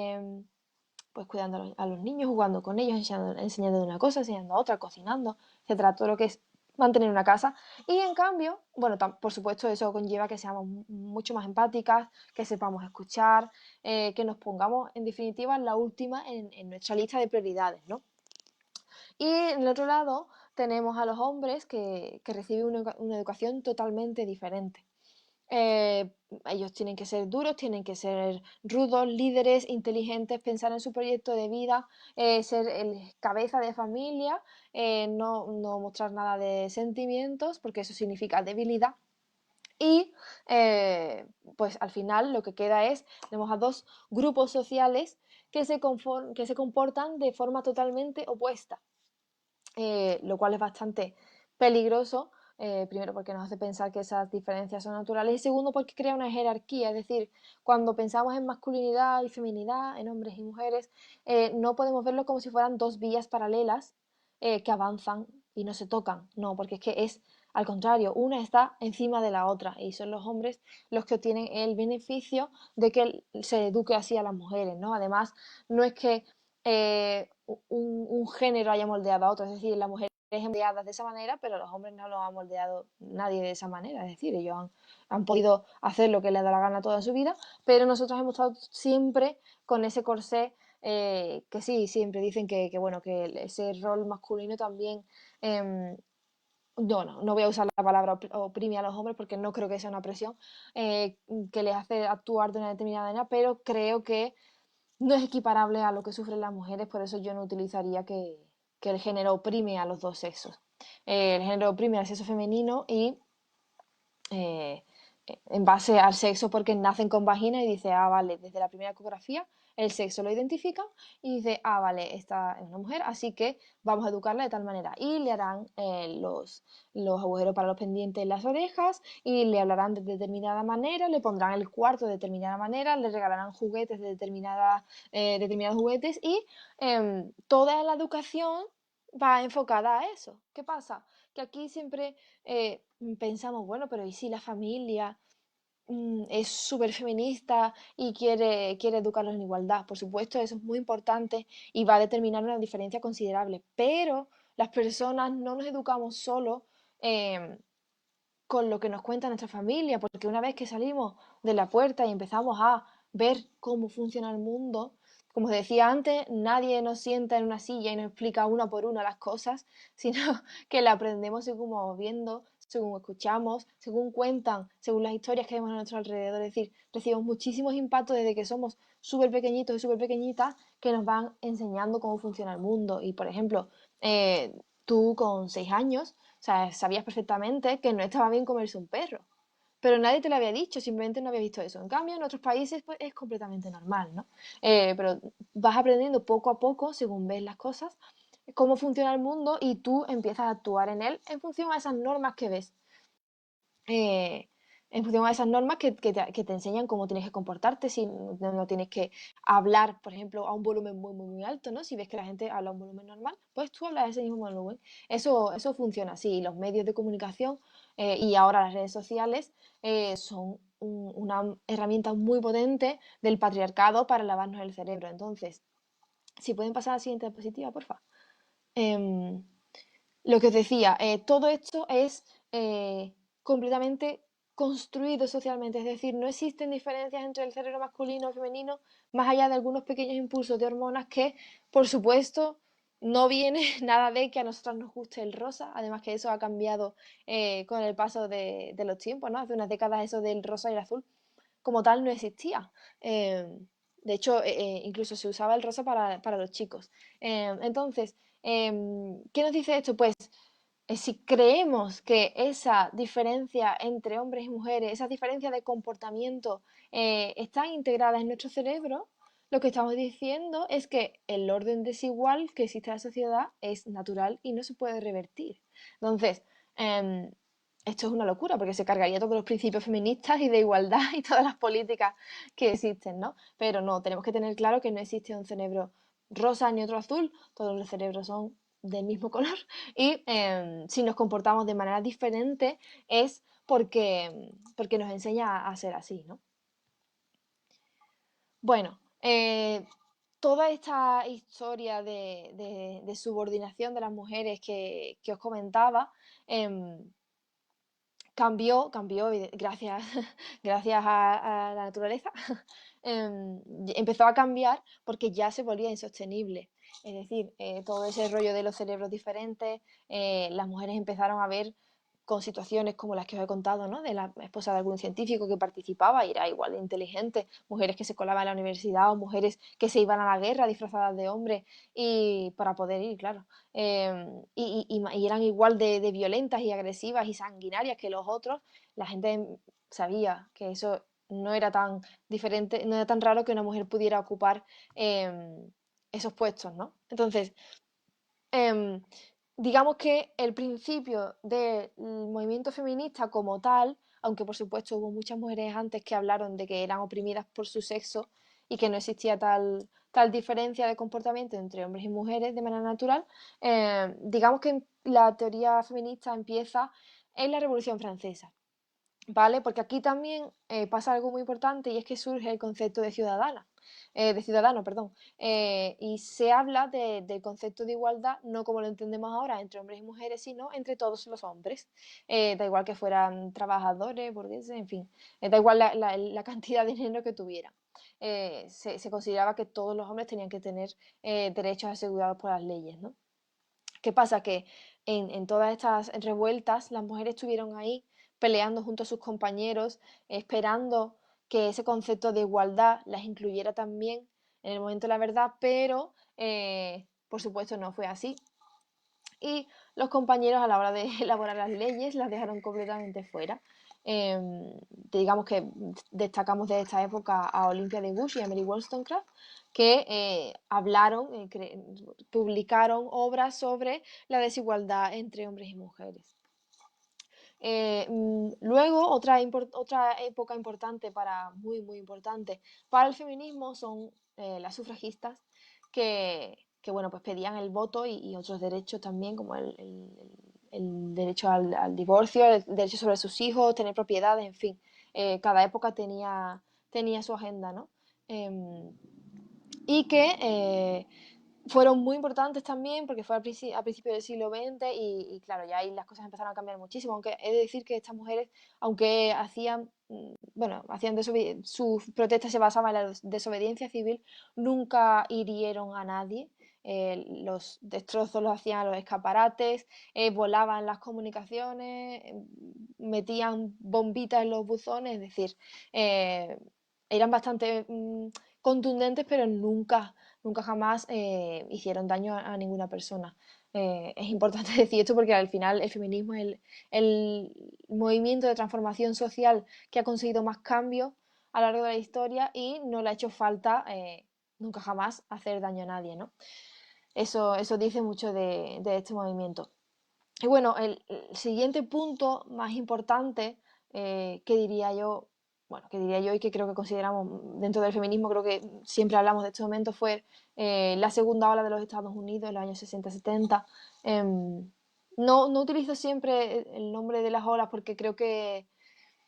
pues cuidando a los niños, jugando con ellos, enseñando de una cosa, enseñando a otra, cocinando, etcétera, todo lo que es mantener una casa. Y en cambio, bueno, por supuesto eso conlleva que seamos mucho más empáticas, que sepamos escuchar, que nos pongamos en definitiva la última en nuestra lista de prioridades, ¿no? Y en el otro lado tenemos a los hombres que reciben una educación totalmente diferente. Ellos tienen que ser duros, tienen que ser rudos, líderes, inteligentes, pensar en su proyecto de vida, ser el cabeza de familia, no mostrar nada de sentimientos, porque eso significa debilidad. Y pues al final lo que queda es, tenemos a dos grupos sociales que se comportan de forma totalmente opuesta. Lo cual es bastante peligroso, primero porque nos hace pensar que esas diferencias son naturales y segundo porque crea una jerarquía, es decir, cuando pensamos en masculinidad y feminidad, en hombres y mujeres, no podemos verlo como si fueran dos vías paralelas que avanzan y no se tocan, no, porque es que es al contrario, una está encima de la otra y son los hombres los que obtienen el beneficio de que se eduque así a las mujeres, ¿no? Además, no es que un género haya moldeado a otro, es decir, las mujeres moldeadas de esa manera, pero los hombres no los ha moldeado nadie de esa manera, es decir, ellos han podido hacer lo que les da la gana toda su vida, pero nosotros hemos estado siempre con ese corsé, que sí, siempre dicen bueno, que ese rol masculino también, no voy a usar la palabra oprime a los hombres porque no creo que sea una presión que les hace actuar de una determinada manera, pero creo que no es equiparable a lo que sufren las mujeres, por eso yo no utilizaría que el género oprime a los dos sexos. El género oprime al sexo femenino y eh, en base al sexo porque nacen con vagina y dice, ah, vale, desde la primera ecografía el sexo lo identifican y dice, ah, vale, esta es una mujer, así que vamos a educarla de tal manera. Y le harán los agujeros para los pendientes en las orejas y le hablarán de determinada manera, le pondrán el cuarto de determinada manera, le regalarán juguetes de determinados juguetes y toda la educación va enfocada a eso. ¿Qué pasa? Que aquí siempre pensamos, bueno, pero ¿y si la familia es súper feminista y quiere educarlos en igualdad? Por supuesto, eso es muy importante y va a determinar una diferencia considerable, pero las personas no nos educamos solo eh, con lo que nos cuenta nuestra familia, porque una vez que salimos de la puerta y empezamos a ver cómo funciona el mundo, como decía antes, nadie nos sienta en una silla y nos explica una por una las cosas, sino que la aprendemos según vamos viendo, según escuchamos, según cuentan, según las historias que vemos a nuestro alrededor. Es decir, recibimos muchísimos impactos desde que somos súper pequeñitos y súper pequeñitas que nos van enseñando cómo funciona el mundo. Y, por ejemplo, tú con 6 años, o sea, sabías perfectamente que no estaba bien comerse un perro, pero nadie te lo había dicho, simplemente no había visto eso. En cambio, en otros países pues, es completamente normal, ¿no? Pero vas aprendiendo poco a poco, según ves las cosas, cómo funciona el mundo y tú empiezas a actuar en él en función a esas normas que ves. Eh, en función a esas normas que te enseñan cómo tienes que comportarte, si no tienes que hablar, por ejemplo, a un volumen muy, muy, muy alto, ¿no? Si ves que la gente habla a un volumen normal, pues tú hablas a ese mismo volumen. Eso funciona así. Los medios de comunicación y ahora las redes sociales son una herramienta muy potente del patriarcado para lavarnos el cerebro. Entonces, si pueden pasar a la siguiente diapositiva, porfa. Em, lo que os decía, todo esto es completamente construido socialmente, es decir, no existen diferencias entre el cerebro masculino y femenino, más allá de algunos pequeños impulsos de hormonas que, por supuesto, no viene nada de que a nosotras nos guste el rosa, además que eso ha cambiado con el paso de los tiempos, ¿no? Hace unas décadas eso del rosa y el azul como tal no existía. De hecho, incluso se usaba el rosa para los chicos. Entonces, ¿qué nos dice esto? Pues si creemos que esa diferencia entre hombres y mujeres, esa diferencia de comportamiento están integradas en nuestro cerebro, lo que estamos diciendo es que el orden desigual que existe en la sociedad es natural y no se puede revertir. Entonces, esto es una locura porque se cargaría todos los principios feministas y de igualdad y todas las políticas que existen, ¿no? Pero no, tenemos que tener claro que no existe un cerebro rosa ni otro azul, todos los cerebros son del mismo color y si nos comportamos de manera diferente es porque nos enseña a ser así, ¿no? Bueno, toda esta historia de subordinación de las mujeres que os comentaba, em, cambió gracias, gracias a la naturaleza. Empezó a cambiar porque ya se volvía insostenible. Es decir, todo ese rollo de los cerebros diferentes, las mujeres empezaron a ver con situaciones como las que os he contado, ¿no? De la esposa de algún científico que participaba y era igual de inteligente, mujeres que se colaban en la universidad o mujeres que se iban a la guerra disfrazadas de hombres y para poder ir, claro. Y eran igual de violentas y agresivas y sanguinarias que los otros, la gente sabía que eso no era tan diferente, no era tan raro que una mujer pudiera ocupar esos puestos, ¿no? Entonces, em, digamos que el principio del movimiento feminista como tal, aunque por supuesto hubo muchas mujeres antes que hablaron de que eran oprimidas por su sexo y que no existía tal diferencia de comportamiento entre hombres y mujeres de manera natural, digamos que la teoría feminista empieza en la Revolución Francesa. ¿Vale? Porque aquí también pasa algo muy importante y es que surge el concepto de ciudadana, de ciudadano, perdón, y se habla del concepto de igualdad no como lo entendemos ahora entre hombres y mujeres, sino entre todos los hombres, da igual que fueran trabajadores, burgueses, en fin, da igual la cantidad de dinero que tuvieran. Se consideraba que todos los hombres tenían que tener derechos asegurados por las leyes, ¿no? ¿Qué pasa? Que en todas estas revueltas las mujeres estuvieron ahí peleando junto a sus compañeros, esperando que ese concepto de igualdad las incluyera también en el momento de la verdad, pero por supuesto no fue así. Y los compañeros a la hora de elaborar las leyes las dejaron completamente fuera. Digamos que destacamos de esta época a Olympia de Gauche y a Mary Wollstonecraft, que hablaron, publicaron obras sobre la desigualdad entre hombres y mujeres. Luego, otra época importante muy, muy importante para el feminismo son las sufragistas que, bueno, pues pedían el voto y otros derechos también, como el derecho al divorcio, el derecho sobre sus hijos, tener propiedades, en fin. Cada época tenía su agenda, ¿no? Y que fueron muy importantes también porque fue a principios del siglo XX y claro, ya ahí las cosas empezaron a cambiar muchísimo, aunque he de decir que estas mujeres, aunque hacían, bueno, sus protestas se basaban en la desobediencia civil, nunca hirieron a nadie. Los destrozos los hacían a los escaparates, volaban las comunicaciones, metían bombitas en los buzones, es decir, eran bastante contundentes, pero nunca jamás hicieron daño a ninguna persona. Es importante decir esto porque al final el feminismo es el movimiento de transformación social que ha conseguido más cambios a lo largo de la historia y no le ha hecho falta nunca jamás hacer daño a nadie, ¿no? Eso dice mucho de este movimiento. Y bueno, el siguiente punto más importante que diría yo, bueno, que diría yo y que creo que consideramos dentro del feminismo, creo que siempre hablamos de este momento, fue la segunda ola de los Estados Unidos en los años 60-70. No utilizo siempre el nombre de las olas porque creo que,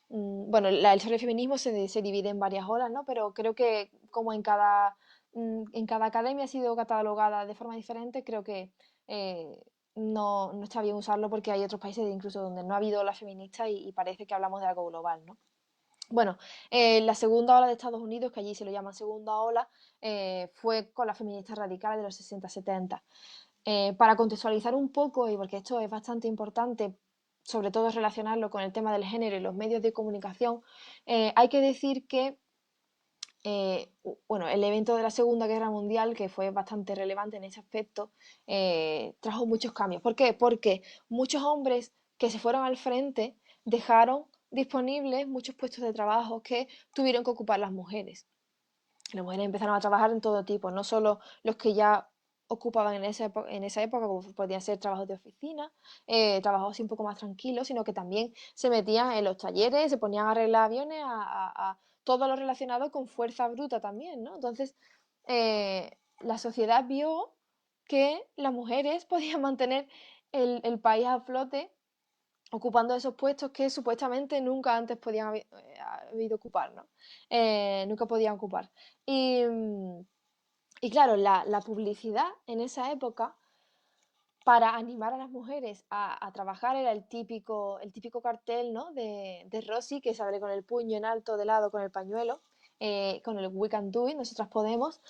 bueno, la historia del feminismo se divide en varias olas, ¿no? Pero creo que como en cada academia ha sido catalogada de forma diferente, creo que no está bien usarlo porque hay otros países incluso donde no ha habido olas feministas y parece que hablamos de algo global, ¿no? Bueno, la segunda ola de Estados Unidos, que allí se lo llaman segunda ola, fue con las feministas radicales de los 60-70. Para contextualizar un poco, y porque esto es bastante importante, sobre todo relacionarlo con el tema del género y los medios de comunicación, hay que decir que bueno, el evento de la Segunda Guerra Mundial, que fue bastante relevante en ese aspecto, trajo muchos cambios. ¿Por qué? Porque muchos hombres que se fueron al frente dejaron disponibles muchos puestos de trabajo que tuvieron que ocupar las mujeres. Las mujeres empezaron a trabajar en todo tipo, no solo los que ya ocupaban en esa época, como podían ser trabajos de oficina, trabajos así un poco más tranquilos, sino que también se metían en los talleres, se ponían a arreglar aviones, a todo lo relacionado con fuerza bruta también, ¿no? Entonces, la sociedad vio que las mujeres podían mantener el país a flote ocupando esos puestos que supuestamente nunca antes podían haber ocupar, ¿no? Nunca podían ocupar. Y claro, la publicidad en esa época para animar a las mujeres a trabajar era el típico cartel, ¿no? de Rosy que sale con el puño en alto de lado con el pañuelo, con el We Can Do It, nosotras podemos,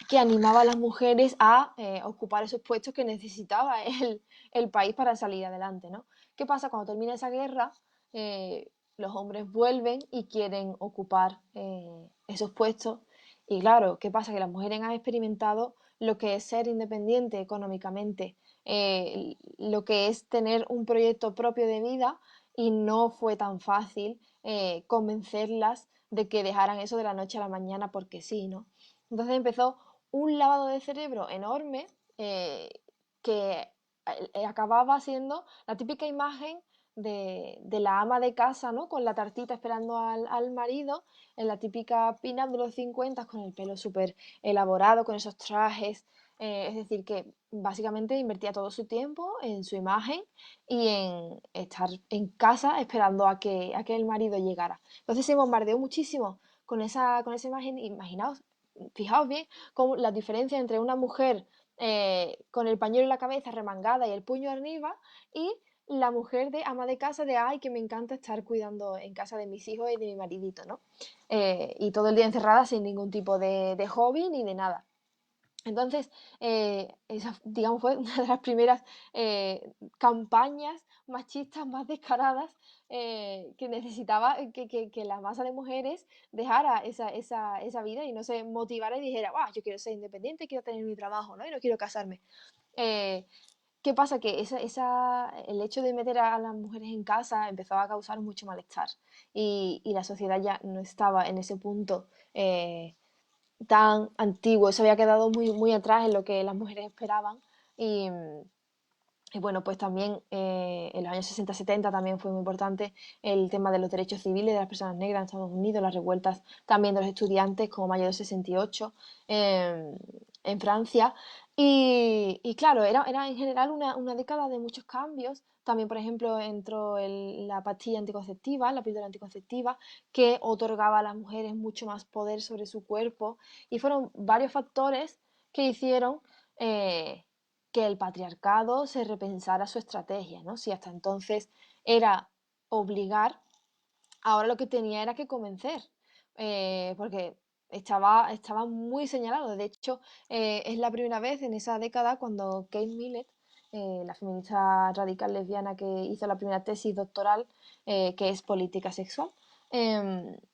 que animaba a las mujeres a ocupar esos puestos que necesitaba el país para salir adelante, ¿no? ¿Qué pasa? Cuando termina esa guerra, los hombres vuelven y quieren ocupar esos puestos. Y claro, ¿qué pasa? Que las mujeres han experimentado lo que es ser independiente económicamente, lo que es tener un proyecto propio de vida y no fue tan fácil convencerlas de que dejaran eso de la noche a la mañana porque sí, ¿no? Entonces empezó un lavado de cerebro enorme que acababa siendo la típica imagen de la ama de casa, ¿no? Con la tartita esperando al marido, en la típica pin-up de los 50 con el pelo súper elaborado, con esos trajes. Es decir, que básicamente invertía todo su tiempo en su imagen y en estar en casa esperando a que el marido llegara. Entonces se bombardeó muchísimo con esa imagen. Imaginaos, fijaos bien cómo la diferencia entre una mujer con el pañuelo en la cabeza remangada y el puño arriba y la mujer de ama de casa de ay, que me encanta estar cuidando en casa de mis hijos y de mi maridito, ¿no? Y todo el día encerrada sin ningún tipo de hobby ni de nada. Entonces, esa, digamos, fue una de las primeras campañas machistas más descaradas que necesitaba que la masa de mujeres dejara esa vida y no se motivara y dijera, yo quiero ser independiente, quiero tener mi trabajo, ¿no? Y no quiero casarme. Eh, ¿Qué pasa? Que el hecho de meter a las mujeres en casa empezaba a causar mucho malestar y la sociedad ya no estaba en ese punto. Tan antiguo, se había quedado muy, muy atrás en lo que las mujeres esperaban y bueno, pues también en los años 60-70 también fue muy importante el tema de los derechos civiles de las personas negras en Estados Unidos, las revueltas también de los estudiantes como mayo del 68 en Francia. Y claro, era en general una década de muchos cambios. También, por ejemplo, entró la pastilla anticonceptiva, la píldora anticonceptiva, que otorgaba a las mujeres mucho más poder sobre su cuerpo. Y fueron varios factores que hicieron que el patriarcado se repensara su estrategia, ¿no? Si hasta entonces era obligar, ahora lo que tenía era que convencer, porque estaba muy señalado. De hecho, es la primera vez en esa década cuando Kate Millett, la feminista radical lesbiana que hizo la primera tesis doctoral, que es política sexual,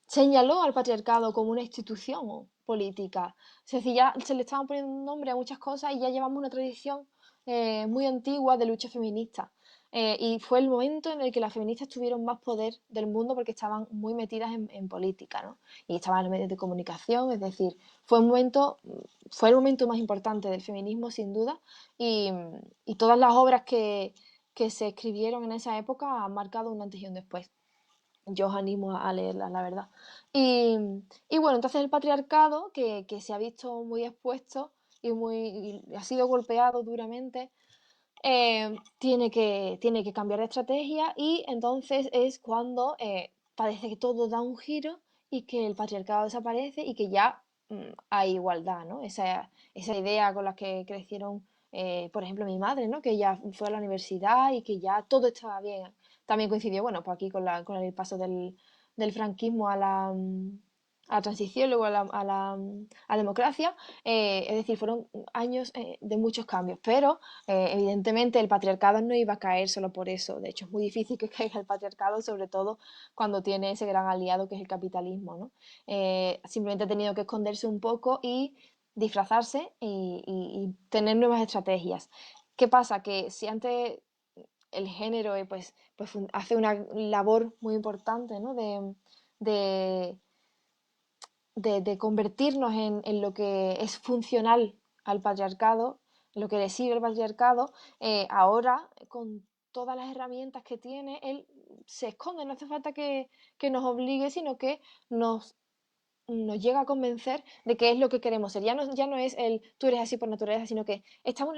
señaló al patriarcado como una institución política. Es decir, ya se le estaban poniendo un nombre a muchas cosas y ya llevamos una tradición muy antigua de lucha feminista. Y fue el momento en el que las feministas tuvieron más poder del mundo porque estaban muy metidas en política, ¿no? Y estaban en los medios de comunicación, es decir, fue el momento más importante del feminismo sin duda y todas las obras que se escribieron en esa época han marcado un antes y un después. Yo os animo a leerlas, la verdad. Y, y bueno, entonces el patriarcado, que se ha visto muy expuesto y ha sido golpeado duramente, tiene que cambiar de estrategia y entonces es cuando parece que todo da un giro y que el patriarcado desaparece y que ya hay igualdad, ¿no? Esa idea con la que crecieron, por ejemplo, mi madre, ¿no? Que ella fue a la universidad y que ya todo estaba bien. También coincidió, bueno, pues aquí con el paso del franquismo a la transición, luego a la democracia, es decir, fueron años de muchos cambios, pero evidentemente el patriarcado no iba a caer solo por eso. De hecho, es muy difícil que caiga el patriarcado, sobre todo cuando tiene ese gran aliado que es el capitalismo, ¿no? Simplemente ha tenido que esconderse un poco y disfrazarse y tener nuevas estrategias. ¿Qué pasa? Que si antes el género pues hace una labor muy importante, ¿no? De, de convertirnos en lo que es funcional al patriarcado, lo que le sirve al patriarcado, ahora con todas las herramientas que tiene, él se esconde, no hace falta que nos obligue, sino que nos llega a convencer de que es lo que queremos ser. Ya no es el tú eres así por naturaleza, sino que estamos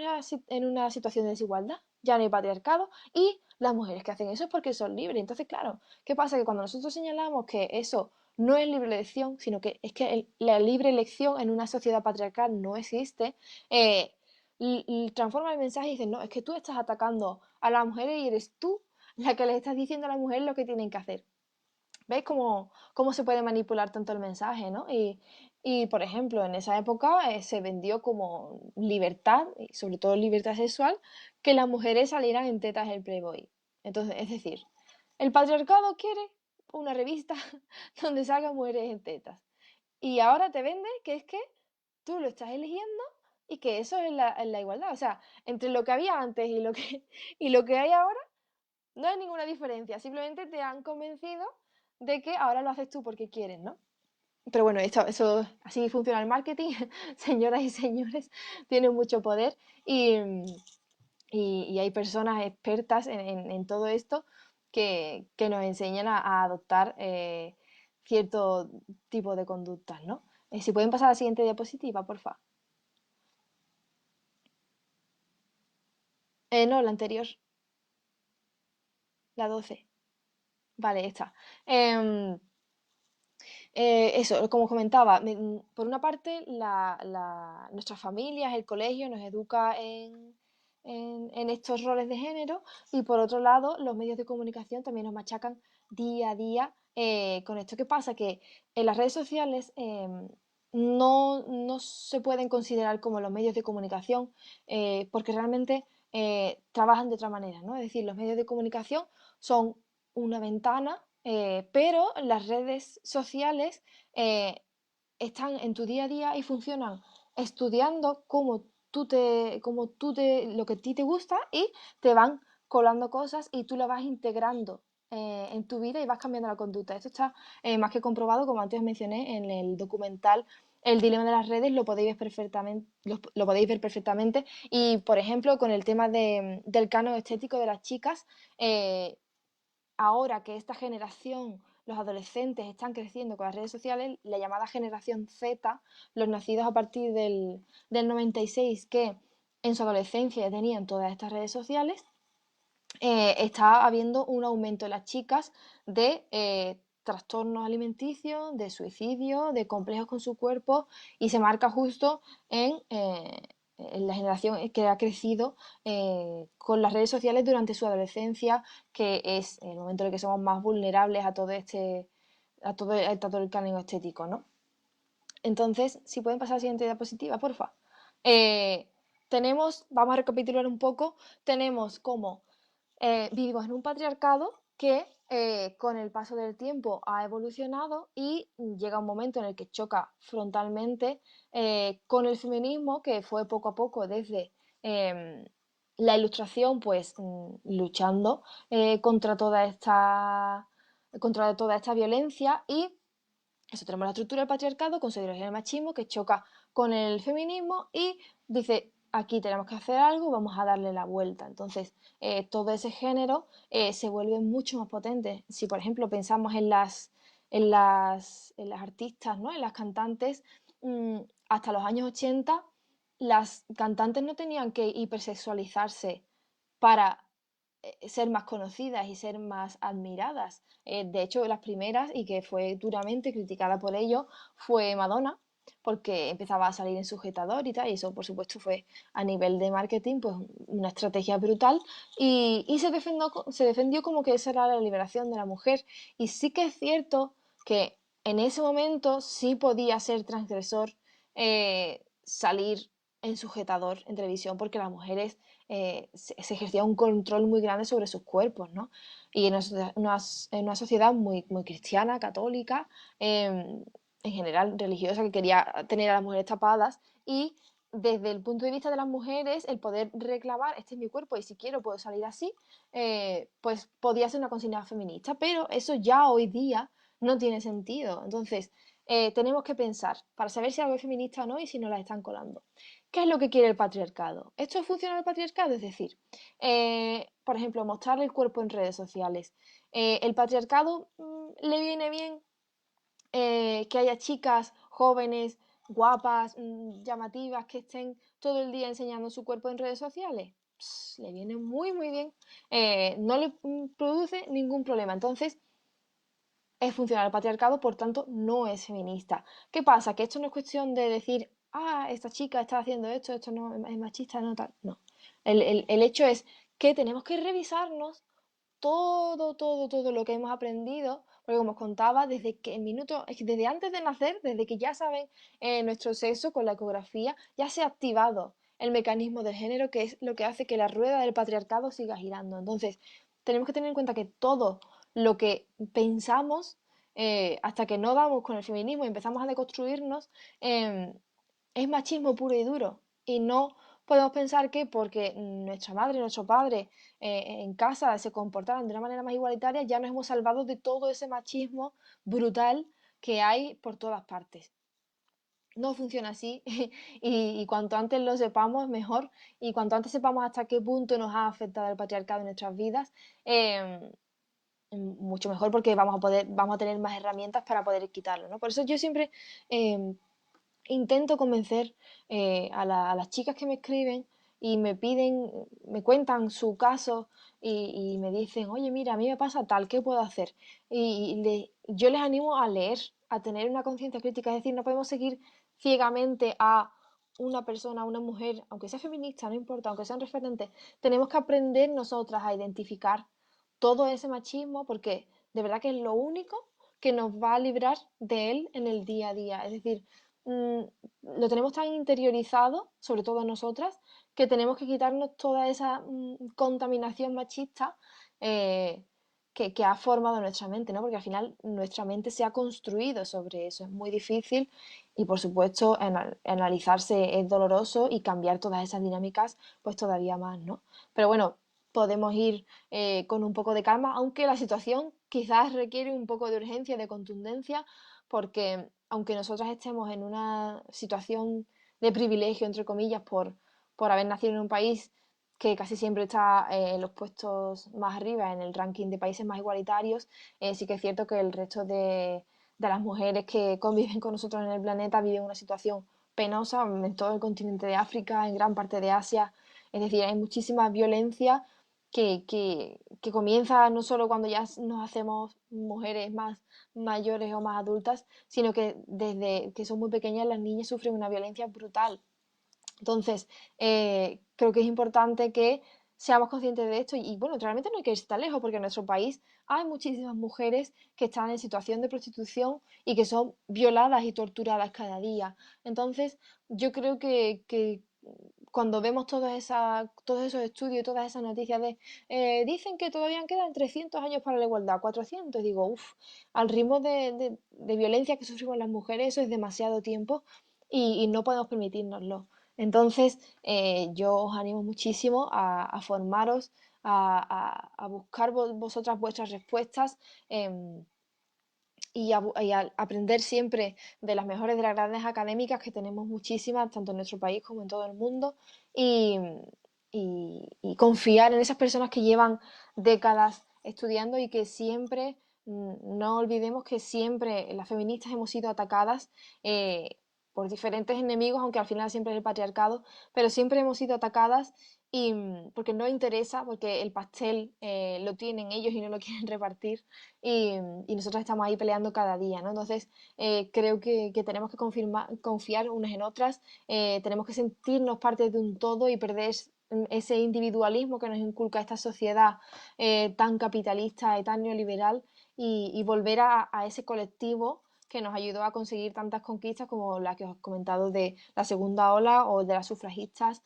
en una situación de desigualdad, ya no hay patriarcado y las mujeres que hacen eso es porque son libres. Entonces, claro, ¿qué pasa? Que cuando nosotros señalamos que eso no es libre elección, sino que es que la libre elección en una sociedad patriarcal no existe, eh, transforma el mensaje y dice, no, es que tú estás atacando a las mujeres y eres tú la que le estás diciendo a las mujeres lo que tienen que hacer. ¿Veis cómo se puede manipular tanto el mensaje, ¿no? Y, por ejemplo, en esa época se vendió como libertad, y sobre todo libertad sexual, que las mujeres salieran en tetas el Playboy. Entonces, es decir, el patriarcado quiere una revista donde salgan mujeres en tetas. Y ahora te vende que es que tú lo estás eligiendo y que eso es la igualdad. O sea, entre lo que había antes y lo que hay ahora, no hay ninguna diferencia, simplemente te han convencido de que ahora lo haces tú porque quieres, ¿no? Pero bueno, eso así funciona el marketing, señoras y señores, tiene mucho poder y hay personas expertas en todo esto que nos enseñan a adoptar cierto tipo de conductas, ¿no? Si pueden pasar a la siguiente diapositiva, porfa. No, la anterior, la 12. Vale, esta. Em, Eso, como comentaba, por una parte, nuestras familias, el colegio nos educa en estos roles de género y por otro lado, los medios de comunicación también nos machacan día a día con esto. ¿Qué pasa? Que en las redes sociales no se pueden considerar como los medios de comunicación porque realmente trabajan de otra manera, ¿no? Es decir, los medios de comunicación son una ventana pero las redes sociales eh, están en tu día a día y funcionan estudiando lo que a ti te gusta y te van colando cosas y tú las vas integrando en tu vida y vas cambiando la conducta. Esto está más que comprobado, como antes mencioné en el documental El dilema de las redes, lo podéis ver perfectamente, lo podéis ver perfectamente. Y, por ejemplo, con el tema del canon estético de las chicas, ahora que esta generación, los adolescentes están creciendo con las redes sociales, la llamada generación Z, los nacidos a partir del 96 que en su adolescencia ya tenían todas estas redes sociales, está habiendo un aumento en las chicas de trastornos alimenticios, de suicidio, de complejos con su cuerpo y se marca justo en la generación que ha crecido con las redes sociales durante su adolescencia, que es el momento en el que somos más vulnerables a todo el canon estético, ¿no? Entonces, si pueden pasar a la siguiente diapositiva, porfa. Eh, vamos a recapitular un poco, tenemos como vivimos en un patriarcado que con el paso del tiempo ha evolucionado y llega un momento en el que choca frontalmente con el feminismo, que fue poco a poco desde la Ilustración, pues luchando contra toda esta violencia y eso, tenemos la estructura del patriarcado con su ideología del machismo que choca con el feminismo y dice, aquí tenemos que hacer algo, vamos a darle la vuelta. Entonces, todo ese género se vuelve mucho más potente. Si, por ejemplo, pensamos en las artistas, ¿no? En las cantantes, hasta los años 80, las cantantes no tenían que hipersexualizarse para ser más conocidas y ser más admiradas. De hecho, las primeras, y que fue duramente criticada por ello, fue Madonna, porque empezaba a salir en sujetador y tal, y eso por supuesto fue a nivel de marketing pues una estrategia brutal y se defendió como que esa era la liberación de la mujer. Y sí que es cierto que en ese momento sí podía ser transgresor salir en sujetador en televisión porque las mujeres se ejercía un control muy grande sobre sus cuerpos, ¿no? Y en una sociedad muy, muy cristiana, católica, en general religiosa, que quería tener a las mujeres tapadas y desde el punto de vista de las mujeres, el poder reclamar, este es mi cuerpo y si quiero puedo salir así, pues podía ser una consigna feminista, pero eso ya hoy día no tiene sentido. Entonces, tenemos que pensar para saber si algo es feminista o no y si no la están colando. ¿Qué es lo que quiere el patriarcado? ¿Esto funciona el patriarcado? Es decir, por ejemplo, mostrar el cuerpo en redes sociales. ¿El patriarcado le viene bien que haya chicas jóvenes, guapas, llamativas, que estén todo el día enseñando su cuerpo en redes sociales? Le viene muy, muy bien. No le produce ningún problema. Entonces, es funcional el patriarcado, por tanto, no es feminista. ¿Qué pasa? Que esto no es cuestión de decir, esta chica está haciendo esto no es machista, no tal. No. El hecho es que tenemos que revisarnos todo, todo, todo lo que hemos aprendido, porque como os contaba, desde antes de nacer, desde que ya saben nuestro sexo con la ecografía, ya se ha activado el mecanismo del género, que es lo que hace que la rueda del patriarcado siga girando. Entonces, tenemos que tener en cuenta que todo lo que pensamos, hasta que no damos con el feminismo y empezamos a deconstruirnos, es machismo puro y duro. Y no podemos pensar que porque nuestra madre, nuestro padre en casa se comportaran de una manera más igualitaria, ya nos hemos salvado de todo ese machismo brutal que hay por todas partes. No funciona así y cuanto antes lo sepamos mejor y cuanto antes sepamos hasta qué punto nos ha afectado el patriarcado en nuestras vidas, mucho mejor porque vamos a tener más herramientas para poder quitarlo, ¿no? Por eso yo siempre intento convencer a las chicas que me escriben y me cuentan su caso y me dicen, oye, mira, a mí me pasa tal, ¿qué puedo hacer? Yo les animo a leer, a tener una conciencia crítica, es decir, no podemos seguir ciegamente a una persona, a una mujer, aunque sea feminista, no importa, aunque sean referentes, tenemos que aprender nosotras a identificar todo ese machismo porque de verdad que es lo único que nos va a librar de él en el día a día. Es decir, mm, lo tenemos tan interiorizado, sobre todo nosotras, que tenemos que quitarnos toda esa contaminación machista que ha formado nuestra mente, ¿no? Porque al final nuestra mente se ha construido sobre eso. Es muy difícil y, por supuesto, analizarse es doloroso y cambiar todas esas dinámicas, pues todavía más, ¿no? Pero bueno, podemos ir con un poco de calma, aunque la situación quizás requiere un poco de urgencia, de contundencia, porque aunque nosotras estemos en una situación de privilegio, entre comillas, por haber nacido en un país que casi siempre está en los puestos más arriba en el ranking de países más igualitarios, sí que es cierto que el resto de las mujeres que conviven con nosotros en el planeta viven una situación penosa en todo el continente de África, en gran parte de Asia. Es decir, hay muchísima violencia que comienza no solo cuando ya nos hacemos mujeres más mayores o más adultas, sino que desde que son muy pequeñas las niñas sufren una violencia brutal. Entonces, creo que es importante que seamos conscientes de esto y bueno, realmente no hay que irse tan lejos porque en nuestro país hay muchísimas mujeres que están en situación de prostitución y que son violadas y torturadas cada día. Entonces, yo creo que cuando vemos todos esos estudios y todas esas noticias dicen que todavía quedan 300 años para la igualdad, 400, digo, uff, al ritmo de violencia que sufrimos las mujeres, eso es demasiado tiempo y no podemos permitirnoslo. Entonces, yo os animo muchísimo a formaros, a buscar vosotras vuestras respuestas. aprender siempre de las mejores de las grandes académicas, que tenemos muchísimas, tanto en nuestro país como en todo el mundo, y, y confiar en esas personas que llevan décadas estudiando y que siempre, no olvidemos que siempre las feministas hemos sido atacadas por diferentes enemigos, aunque al final siempre es el patriarcado, pero siempre hemos sido atacadas y porque no interesa, porque el pastel lo tienen ellos y no lo quieren repartir y, y nosotros estamos ahí peleando cada día, ¿no? Entonces, creo que tenemos que confiar unas en otras, tenemos que sentirnos parte de un todo y perder ese individualismo que nos inculca esta sociedad tan capitalista y tan neoliberal y volver a ese colectivo que nos ayudó a conseguir tantas conquistas como la que os he comentado de la segunda ola o de las sufragistas.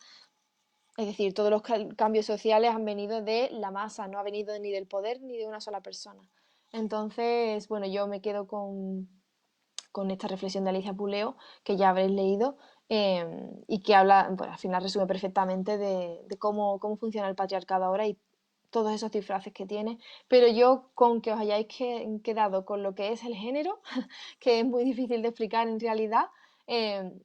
Es decir, todos los cambios sociales han venido de la masa, no ha venido ni del poder ni de una sola persona. Entonces, bueno, yo me quedo con esta reflexión de Alicia Puleo, que ya habréis leído, y que habla, pues, al final resume perfectamente de cómo funciona el patriarcado ahora y todos esos disfraces que tiene. Pero yo, con que os hayáis quedado con lo que es el género, que es muy difícil de explicar en realidad,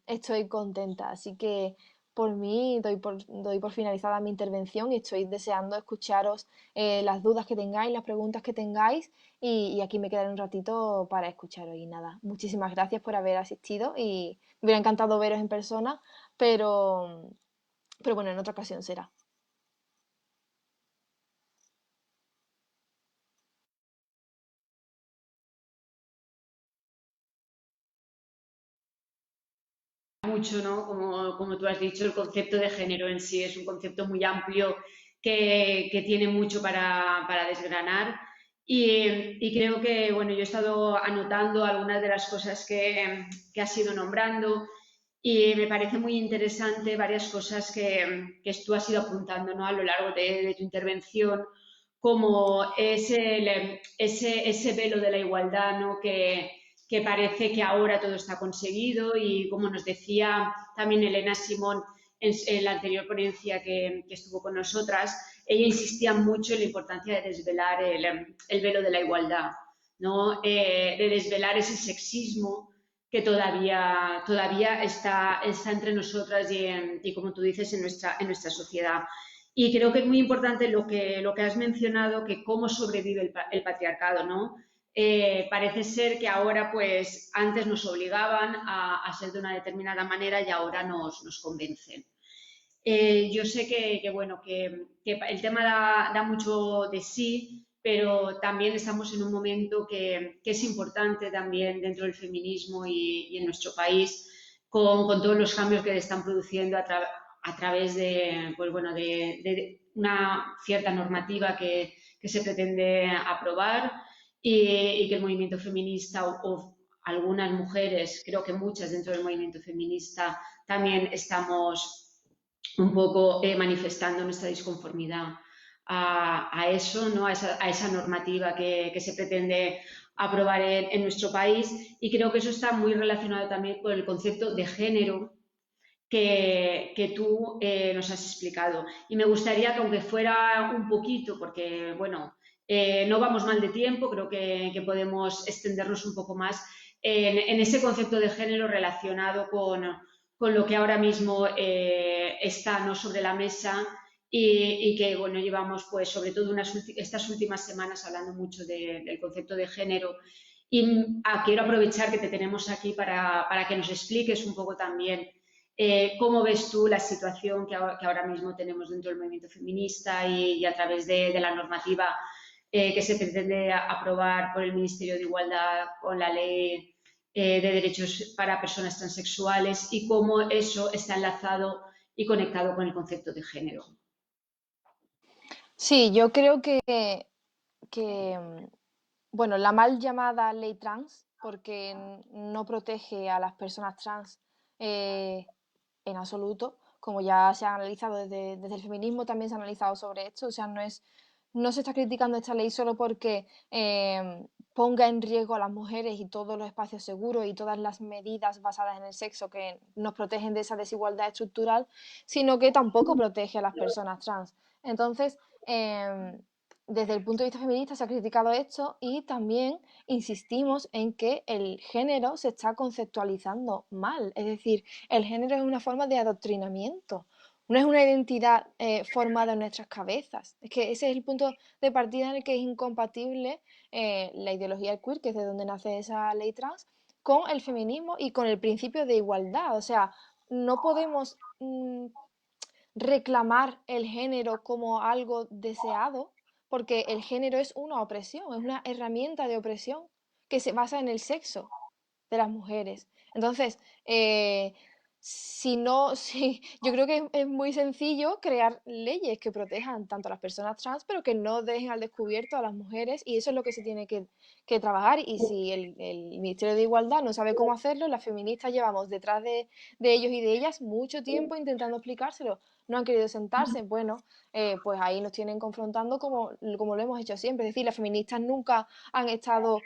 estoy contenta. Así que por mí doy por finalizada mi intervención y estoy deseando escucharos las dudas que tengáis, las preguntas que tengáis y aquí me quedaré un ratito para escucharos. Y nada, muchísimas gracias por haber asistido y me hubiera encantado veros en persona, pero, pero bueno, en otra ocasión será.
Mucho, ¿no? Como tú has dicho, el concepto de género en sí es un concepto muy amplio que tiene mucho para desgranar. Y creo que, bueno, yo he estado anotando algunas de las cosas que has ido nombrando y me parece muy interesante varias cosas que tú has ido apuntando, ¿no? A lo largo de tu intervención, como ese velo de la igualdad, ¿no? Que parece que ahora todo está conseguido y como nos decía también Elena Simón en la anterior ponencia que estuvo con nosotras, ella insistía mucho en la importancia de desvelar el velo de la igualdad, ¿no? De desvelar ese sexismo que todavía está entre nosotras y, como tú dices, en nuestra sociedad. Y creo que es muy importante lo que has mencionado, que cómo sobrevive el patriarcado, ¿no? Parece ser que ahora, pues, antes nos obligaban a ser de una determinada manera y ahora nos convencen. Yo sé bueno, que el tema da mucho de sí, pero también estamos en un momento que es importante también dentro del feminismo y en nuestro país, con todos los cambios que se están produciendo a través de, pues bueno, de una cierta normativa que se pretende aprobar y que el movimiento feminista o algunas mujeres, creo que muchas dentro del movimiento feminista, también estamos un poco manifestando nuestra disconformidad a eso, ¿no? a esa normativa que se pretende aprobar en nuestro país y creo que eso está muy relacionado también con el concepto de género que tú nos has explicado. Y me gustaría que aunque fuera un poquito, porque bueno, no vamos mal de tiempo, creo que podemos extendernos un poco más en ese concepto de género relacionado con lo que ahora mismo está, ¿no?, sobre la mesa y que bueno, llevamos pues sobre todo estas últimas semanas hablando mucho del concepto de género. Y quiero aprovechar que te tenemos aquí para que nos expliques un poco también cómo ves tú la situación que ahora mismo tenemos dentro del movimiento feminista y a través de la normativa que se pretende aprobar por el Ministerio de Igualdad con la Ley de Derechos para Personas Transexuales y cómo eso está enlazado y conectado con el concepto de género.
Sí, yo creo que bueno, la mal llamada ley trans, porque no protege a las personas trans eh, en absoluto, como ya se ha analizado desde el feminismo, también se ha analizado sobre esto, o sea, no se está criticando esta ley solo porque ponga en riesgo a las mujeres y todos los espacios seguros y todas las medidas basadas en el sexo que nos protegen de esa desigualdad estructural, sino que tampoco protege a las personas trans. Entonces, desde el punto de vista feminista se ha criticado esto y también insistimos en que el género se está conceptualizando mal. Es decir, el género es una forma de adoctrinamiento, no es una identidad formada en nuestras cabezas. Es que ese es el punto de partida en el que es incompatible la ideología queer, que es de donde nace esa ley trans, con el feminismo y con el principio de igualdad. O sea, no podemos reclamar el género como algo deseado, porque el género es una opresión, es una herramienta de opresión que se basa en el sexo de las mujeres. Entonces, si no, si, yo creo que es muy sencillo crear leyes que protejan tanto a las personas trans, pero que no dejen al descubierto a las mujeres, y eso es lo que se tiene que trabajar. Y si el Ministerio de Igualdad no sabe cómo hacerlo, las feministas llevamos detrás de ellos y de ellas mucho tiempo intentando explicárselo. No han querido sentarse, bueno, pues ahí nos tienen confrontando como lo hemos hecho siempre. Es decir, las feministas nunca han estado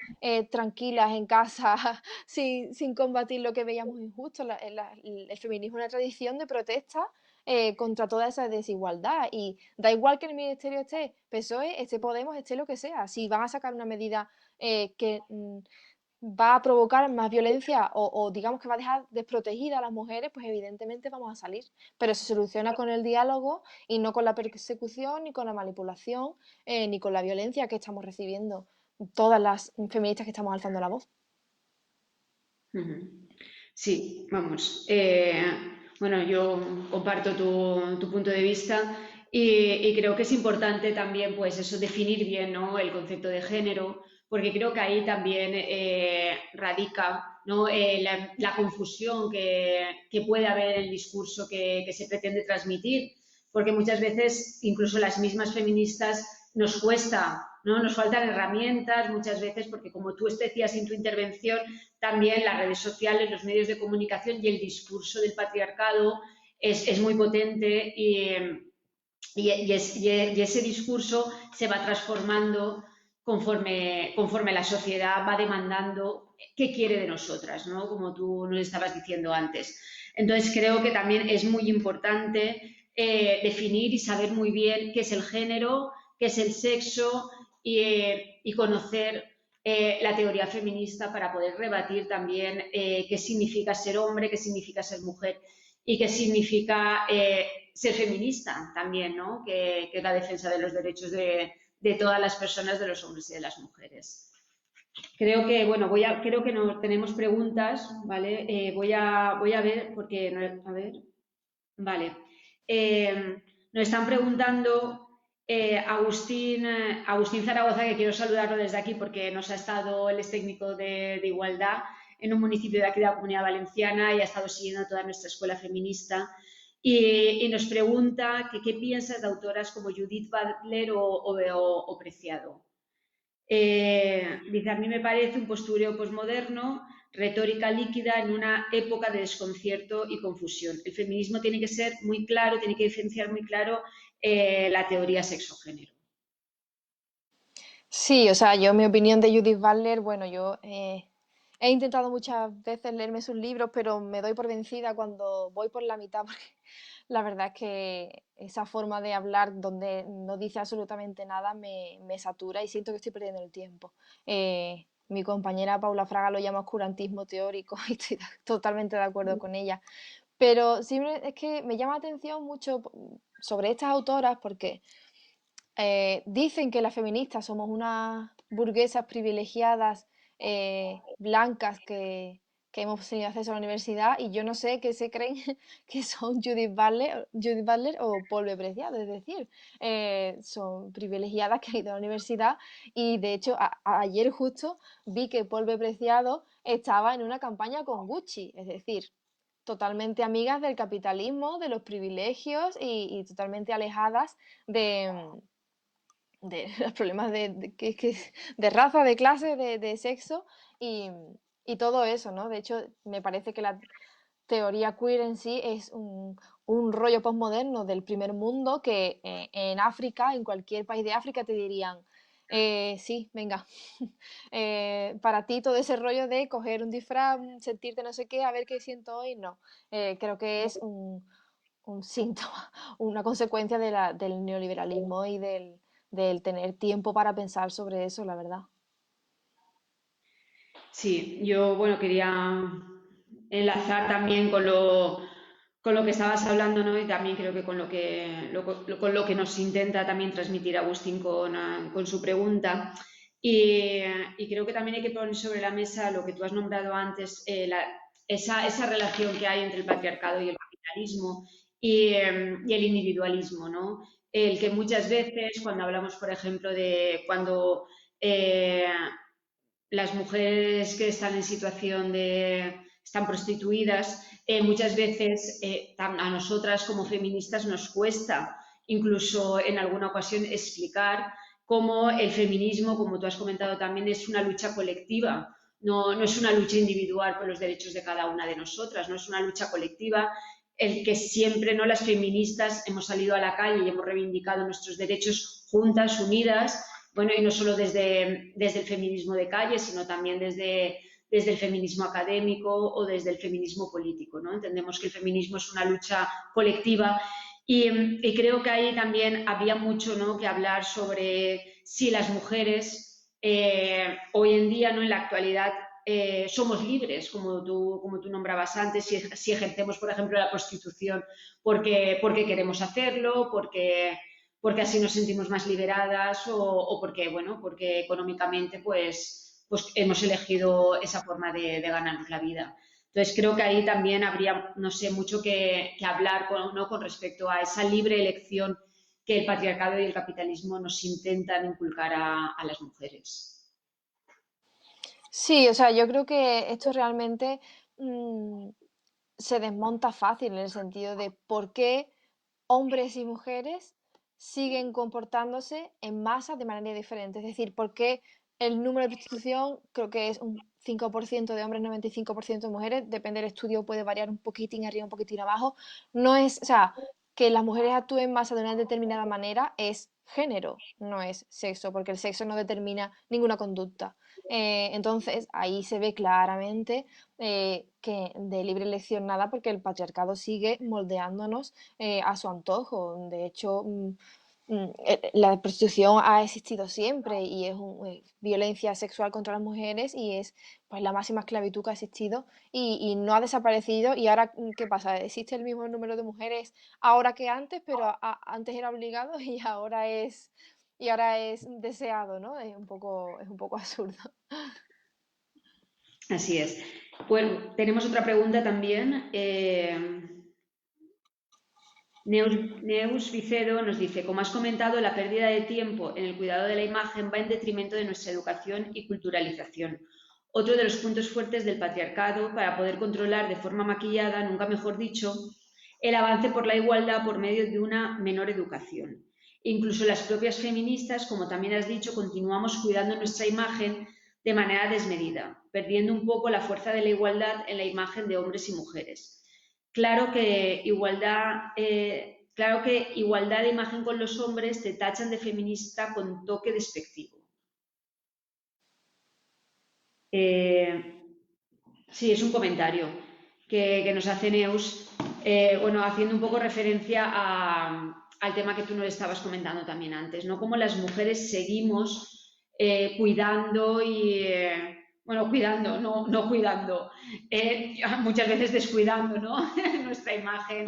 tranquilas en casa sin combatir lo que veíamos injusto. El feminismo es una tradición de protesta contra toda esa desigualdad, y da igual que el ministerio esté PSOE, esté Podemos, esté lo que sea. Si van a sacar una medida que va a provocar más violencia o digamos que va a dejar desprotegidas a las mujeres, pues evidentemente vamos a salir. Pero se soluciona con el diálogo y no con la persecución, ni con la manipulación, ni con la violencia que estamos recibiendo todas las feministas que estamos alzando la voz.
Ujú. Sí, vamos. Bueno, yo comparto tu punto de vista y creo que es importante también, pues eso, definir bien, ¿no?, el concepto de género, porque creo que ahí también radica, ¿no?, la confusión que puede haber en el discurso que se pretende transmitir, porque muchas veces incluso las mismas feministas nos cuesta, ¿no? Nos faltan herramientas muchas veces, porque como tú decías en tu intervención, también las redes sociales, los medios de comunicación y el discurso del patriarcado es muy potente y ese discurso se va transformando conforme la sociedad va demandando qué quiere de nosotras, ¿no?, como tú nos estabas diciendo antes. Entonces creo que también es muy importante definir y saber muy bien qué es el género, qué es el sexo y conocer la teoría feminista para poder rebatir también qué significa ser hombre, qué significa ser mujer y qué significa ser feminista también, ¿no?, que es la defensa de los derechos de todas las personas, de los hombres y de las mujeres. Creo que, bueno, creo que no tenemos preguntas, ¿vale? Voy a ver, porque, a ver, vale. Nos están preguntando Agustín Zaragoza, que quiero saludarlo desde aquí porque nos ha estado, él es técnico de igualdad en un municipio de aquí de la Comunidad Valenciana y ha estado siguiendo toda nuestra escuela feminista. Y nos pregunta que qué piensas de autoras como Judith Butler o Preciado. Dice, a mí me parece un postureo posmoderno, retórica líquida en una época de desconcierto y confusión. El feminismo tiene que ser muy claro, tiene que diferenciar muy claro la teoría sexo-género.
Sí, o sea, yo mi opinión de Judith Butler, bueno, yo he intentado muchas veces leerme sus libros, pero me doy por vencida cuando voy por la mitad, porque la verdad es que esa forma de hablar donde no dice absolutamente nada me satura y siento que estoy perdiendo el tiempo. Mi compañera Paula Fraga lo llama oscurantismo teórico y estoy totalmente de acuerdo con ella. Pero siempre es que me llama la atención mucho sobre estas autoras porque dicen que las feministas somos unas burguesas privilegiadas blancas que hemos tenido acceso a la universidad, y yo no sé qué se creen que son Judith Butler o Paul B. Preciado. Es decir, son privilegiadas que han ido a la universidad, y de hecho ayer justo vi que Paul B. Preciado estaba en una campaña con Gucci, es decir, totalmente amigas del capitalismo, de los privilegios y totalmente alejadas de los problemas de raza, de clase, de sexo y, y todo eso, ¿no? De hecho, me parece que la teoría queer en sí es un rollo postmoderno del primer mundo que en África, en cualquier país de África, te dirían, sí, venga, para ti todo ese rollo de coger un disfraz, sentirte no sé qué, a ver qué siento hoy, no. Creo que es un síntoma, una consecuencia del neoliberalismo y del tener tiempo para pensar sobre eso, la verdad.
Sí, yo, bueno, quería enlazar también con lo que estabas hablando, ¿no? Y también creo que con lo que nos intenta también transmitir Agustín con su pregunta. Y creo que también hay que poner sobre la mesa lo que tú has nombrado antes, esa relación que hay entre el patriarcado y el capitalismo y el individualismo, ¿no? El que muchas veces, cuando hablamos, por ejemplo, de cuando eh, las mujeres que están en situación están prostituidas, muchas veces a nosotras como feministas nos cuesta incluso en alguna ocasión explicar cómo el feminismo, como tú has comentado también, es una lucha colectiva, no es una lucha individual por los derechos de cada una de nosotras, no es una lucha colectiva el que siempre, ¿no?, las feministas hemos salido a la calle y hemos reivindicado nuestros derechos juntas, unidas, bueno, y no solo desde el feminismo de calle, sino también desde el feminismo académico o desde el feminismo político, ¿no? Entendemos que el feminismo es una lucha colectiva y creo que ahí también había mucho, ¿no?, que hablar sobre si las mujeres hoy en día, ¿no?, en la actualidad, somos libres, como tú nombrabas antes, si ejercemos, por ejemplo, la prostitución porque queremos hacerlo, porque así nos sentimos más liberadas o porque, bueno, porque económicamente pues hemos elegido esa forma de ganarnos la vida. Entonces creo que ahí también habría, no sé, mucho que hablar ¿no?, con respecto a esa libre elección que el patriarcado y el capitalismo nos intentan inculcar a las mujeres.
Sí, o sea, yo creo que esto realmente mm, se desmonta fácil en el sentido de por qué hombres y mujeres siguen comportándose en masa de manera diferente. Es decir, por qué el número de prostitución creo que es un 5% de hombres, 95% de mujeres, depende del estudio, puede variar un poquitín arriba, un poquitín abajo. No es, o sea, que las mujeres actúen en masa de una determinada manera es género, no es sexo, porque el sexo no determina ninguna conducta. Entonces, ahí se ve claramente que de libre elección nada, porque el patriarcado sigue moldeándonos a su antojo. De hecho, la prostitución ha existido siempre y es violencia sexual contra las mujeres y es pues la máxima esclavitud que ha existido y no ha desaparecido. Y ahora, ¿qué pasa? Existe el mismo número de mujeres ahora que antes, pero antes era obligado y ahora es deseado, ¿no? Es un poco absurdo.
Así es. Bueno, tenemos otra pregunta también. Neus Vicedo nos dice, como has comentado, la pérdida de tiempo en el cuidado de la imagen va en detrimento de nuestra educación y culturalización. Otro de los puntos fuertes del patriarcado para poder controlar de forma maquillada, nunca mejor dicho, el avance por la igualdad por medio de una menor educación. Incluso las propias feministas, como también has dicho, continuamos cuidando nuestra imagen de manera desmedida, perdiendo un poco la fuerza de la igualdad en la imagen de hombres y mujeres. Claro que igualdad de imagen con los hombres te tachan de feminista con toque despectivo. Eh, sí, es un comentario que nos hace Neus, bueno, haciendo un poco referencia al tema que tú nos estabas comentando también antes, ¿no? Cómo las mujeres seguimos cuidando bueno, cuidando, no cuidando, muchas veces descuidando, ¿no? Nuestra imagen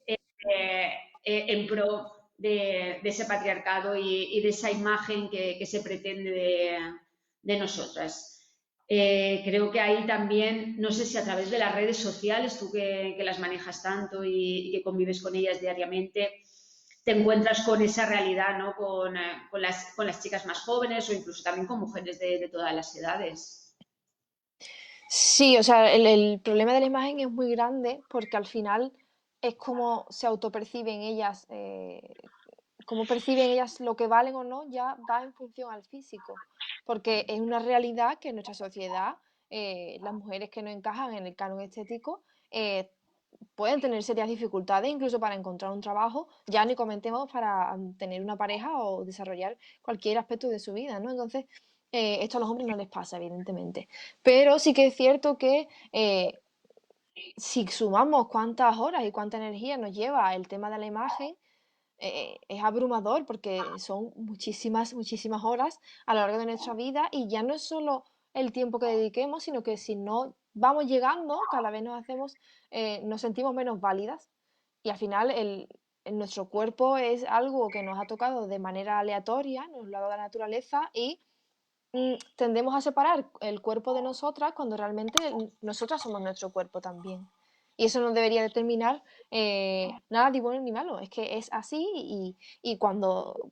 eh, en pro de ese patriarcado y de esa imagen que se pretende de nosotras. Creo que ahí también, no sé si a través de las redes sociales, tú que las manejas tanto y que convives con ellas diariamente, te encuentras con esa realidad, ¿no? Con las chicas más jóvenes o incluso también con mujeres de todas las edades.
Sí, o sea, el problema de la imagen es muy grande porque al final es como se autoperciben ellas, cómo perciben ellas lo que valen o no, ya va en función al físico, porque es una realidad que en nuestra sociedad las mujeres que no encajan en el canon estético pueden tener serias dificultades incluso para encontrar un trabajo, ya ni comentemos para tener una pareja o desarrollar cualquier aspecto de su vida, ¿no? Entonces, esto a los hombres no les pasa, evidentemente. Pero sí que es cierto que si sumamos cuántas horas y cuánta energía nos lleva el tema de la imagen, es abrumador porque son muchísimas, muchísimas horas a lo largo de nuestra vida y ya no es solo el tiempo que dediquemos, sino que si no vamos llegando, cada vez nos sentimos menos válidas y al final nuestro cuerpo es algo que nos ha tocado de manera aleatoria, nos lo ha dado la naturaleza y tendemos a separar el cuerpo de nosotras cuando realmente nosotras somos nuestro cuerpo también. Y eso no debería determinar nada ni bueno ni malo, es que es así y cuando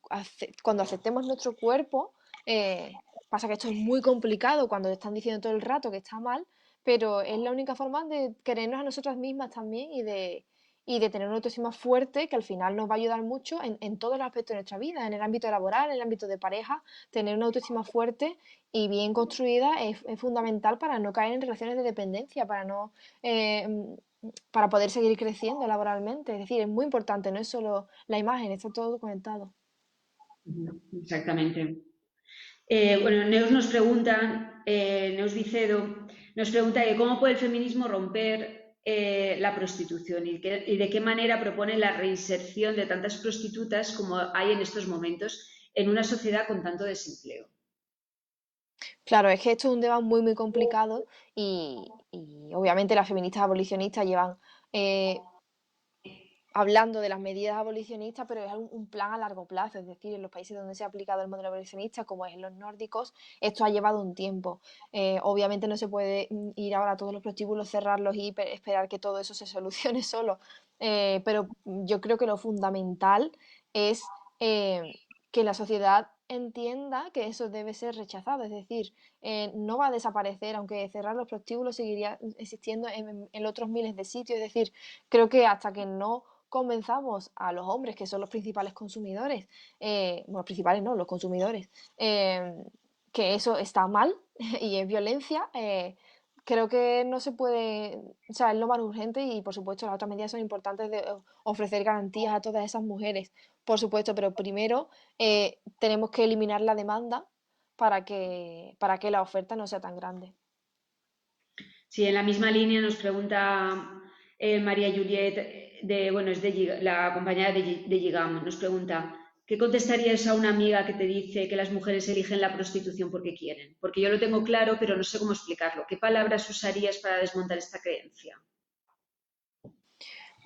aceptemos nuestro cuerpo, pasa que esto es muy complicado cuando te están diciendo todo el rato que está mal, pero es la única forma de querernos a nosotras mismas también y de tener una autoestima fuerte que al final nos va a ayudar mucho en todos los aspectos de nuestra vida, en el ámbito laboral, en el ámbito de pareja, tener una autoestima fuerte y bien construida es fundamental para no caer en relaciones de dependencia, para poder seguir creciendo laboralmente. Es decir, es muy importante, no es solo la imagen, está todo conectado.
Exactamente. Bueno, Neus nos pregunta, Neus Vicedo, nos pregunta que cómo puede el feminismo romper la prostitución y de qué manera propone la reinserción de tantas prostitutas como hay en estos momentos en una sociedad con tanto desempleo.
Claro, es que esto es un tema muy, muy complicado y obviamente las feministas abolicionistas llevan hablando de las medidas abolicionistas, pero es un plan a largo plazo, es decir, en los países donde se ha aplicado el modelo abolicionista, como es en los nórdicos, esto ha llevado un tiempo. Obviamente no se puede ir ahora a todos los prostíbulos, cerrarlos y esperar que todo eso se solucione solo, pero yo creo que lo fundamental es que la sociedad entienda que eso debe ser rechazado, es decir, no va a desaparecer, aunque cerrar los prostíbulos seguiría existiendo en otros miles de sitios, es decir, creo que hasta que no convenzamos a los hombres, que son los principales consumidores, bueno, principales no, los consumidores, que eso está mal y es violencia, creo que no se puede, o sea, es lo más urgente y por supuesto las otras medidas son importantes de ofrecer garantías a todas esas mujeres, por supuesto, pero primero tenemos que eliminar la demanda para que la oferta no sea tan grande.
Sí, en la misma línea nos pregunta María Juliet, bueno, es la compañera de Gigam, nos pregunta, ¿qué contestarías a una amiga que te dice que las mujeres eligen la prostitución porque quieren? Porque yo lo tengo claro, pero no sé cómo explicarlo. ¿Qué palabras usarías para desmontar esta creencia?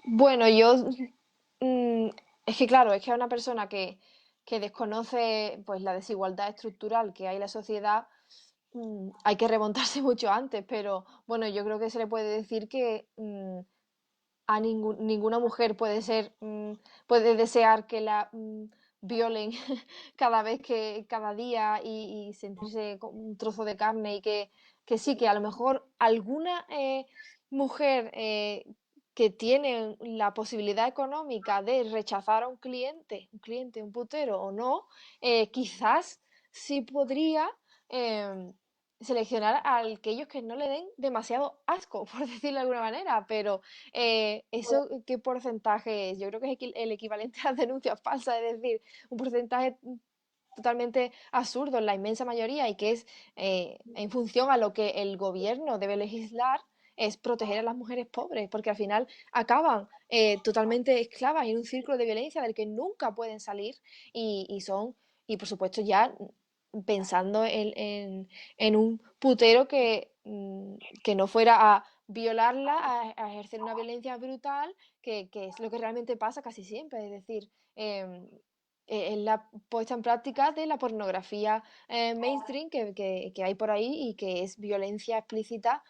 Bueno, mm, es que claro, es que a una persona que desconoce pues la desigualdad estructural que hay en la sociedad, hay que remontarse mucho antes, pero bueno, yo creo que se le puede decir que a ninguna mujer puede desear que la violen cada día y sentirse con un trozo de carne y que sí, que a lo mejor alguna mujer que tiene la posibilidad económica de rechazar a un putero o no, quizás sí podría em, seleccionar a aquellos que no le den demasiado asco, por decirlo de alguna manera, pero ¿eso qué porcentaje es? Yo creo que es el equivalente a las denuncias falsas, es decir, un porcentaje totalmente absurdo en la inmensa mayoría y que es en función a lo que el gobierno debe legislar, es proteger a las mujeres pobres, porque al final acaban totalmente esclavas en un círculo de violencia del que nunca pueden salir y por supuesto ya pensando en un putero que no fuera a violarla, a ejercer una violencia brutal, que es lo que realmente pasa casi siempre. Es decir, es la puesta en práctica de la pornografía mainstream que hay por ahí y que es violencia explícita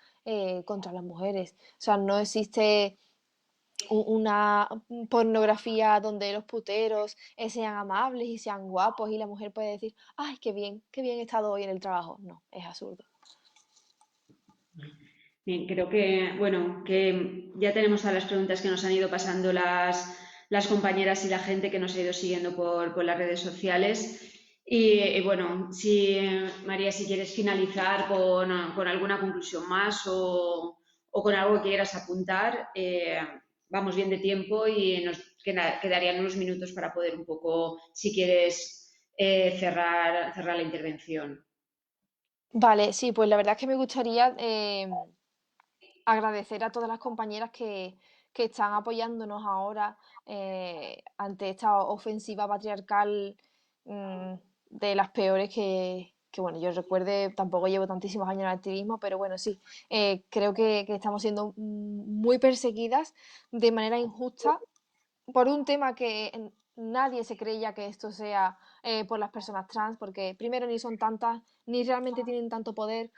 contra las mujeres. O sea, no existe una pornografía donde los puteros sean amables y sean guapos y la mujer puede decir, ay, qué bien he estado hoy en el trabajo. No, es absurdo.
Bien, creo que, bueno, que ya tenemos todas las preguntas que nos han ido pasando las compañeras y la gente que nos ha ido siguiendo por las redes sociales. Y, bueno, si, María, si quieres finalizar con alguna conclusión más o con algo que quieras apuntar, vamos bien de tiempo y nos quedarían unos minutos para poder un poco, si quieres, cerrar la intervención.
Vale, sí, pues la verdad es que me gustaría agradecer a todas las compañeras que están apoyándonos ahora ante esta ofensiva patriarcal de las peores que, bueno, yo recuerde, tampoco llevo tantísimos años en el activismo, pero bueno, sí, creo que estamos siendo muy perseguidas de manera injusta por un tema que nadie se creía que esto sea por las personas trans, porque primero ni son tantas, ni realmente tienen tanto poder.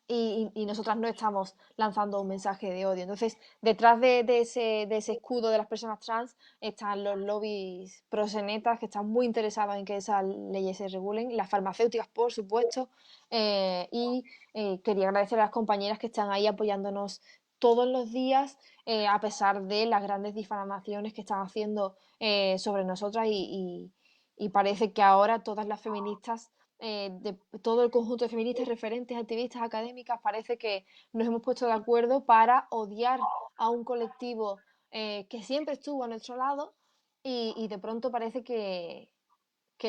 Y nosotras no estamos lanzando un mensaje de odio. Entonces, detrás de ese escudo de las personas trans están los lobbies proxenetas que están muy interesados en que esas leyes se regulen, las farmacéuticas, por supuesto, quería agradecer a las compañeras que están ahí apoyándonos todos los días, a pesar de las grandes difamaciones que están haciendo sobre nosotras y parece que ahora todas las feministas de todo el conjunto de feministas, referentes, activistas, académicas, parece que nos hemos puesto de acuerdo para odiar a un colectivo que siempre estuvo a nuestro lado y de pronto parece que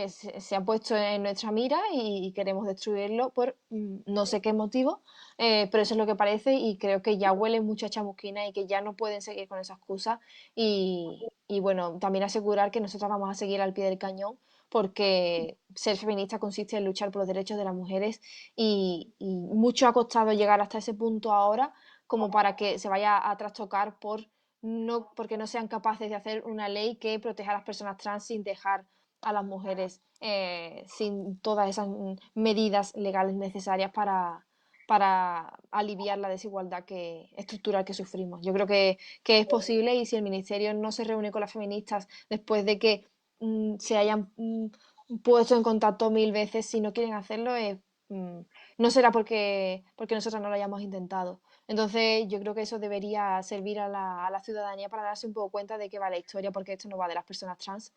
se ha puesto en nuestra mira y queremos destruirlo por no sé qué motivo, pero eso es lo que parece y creo que ya huele mucho a chamusquina y que ya no pueden seguir con esa excusa y bueno, también asegurar que nosotros vamos a seguir al pie del cañón porque ser feminista consiste en luchar por los derechos de las mujeres y mucho ha costado llegar hasta ese punto ahora como para que se vaya a trastocar porque no sean capaces de hacer una ley que proteja a las personas trans sin dejar a las mujeres sin todas esas medidas legales necesarias para aliviar la desigualdad estructural que sufrimos. Yo creo que es posible y si el Ministerio no se reúne con las feministas después de que se hayan puesto en contacto 1000 veces, si no quieren hacerlo, no será porque nosotros no lo hayamos intentado. Entonces, yo creo que eso debería servir a la ciudadanía para darse un poco cuenta de qué va la historia, porque esto no va de las personas trans,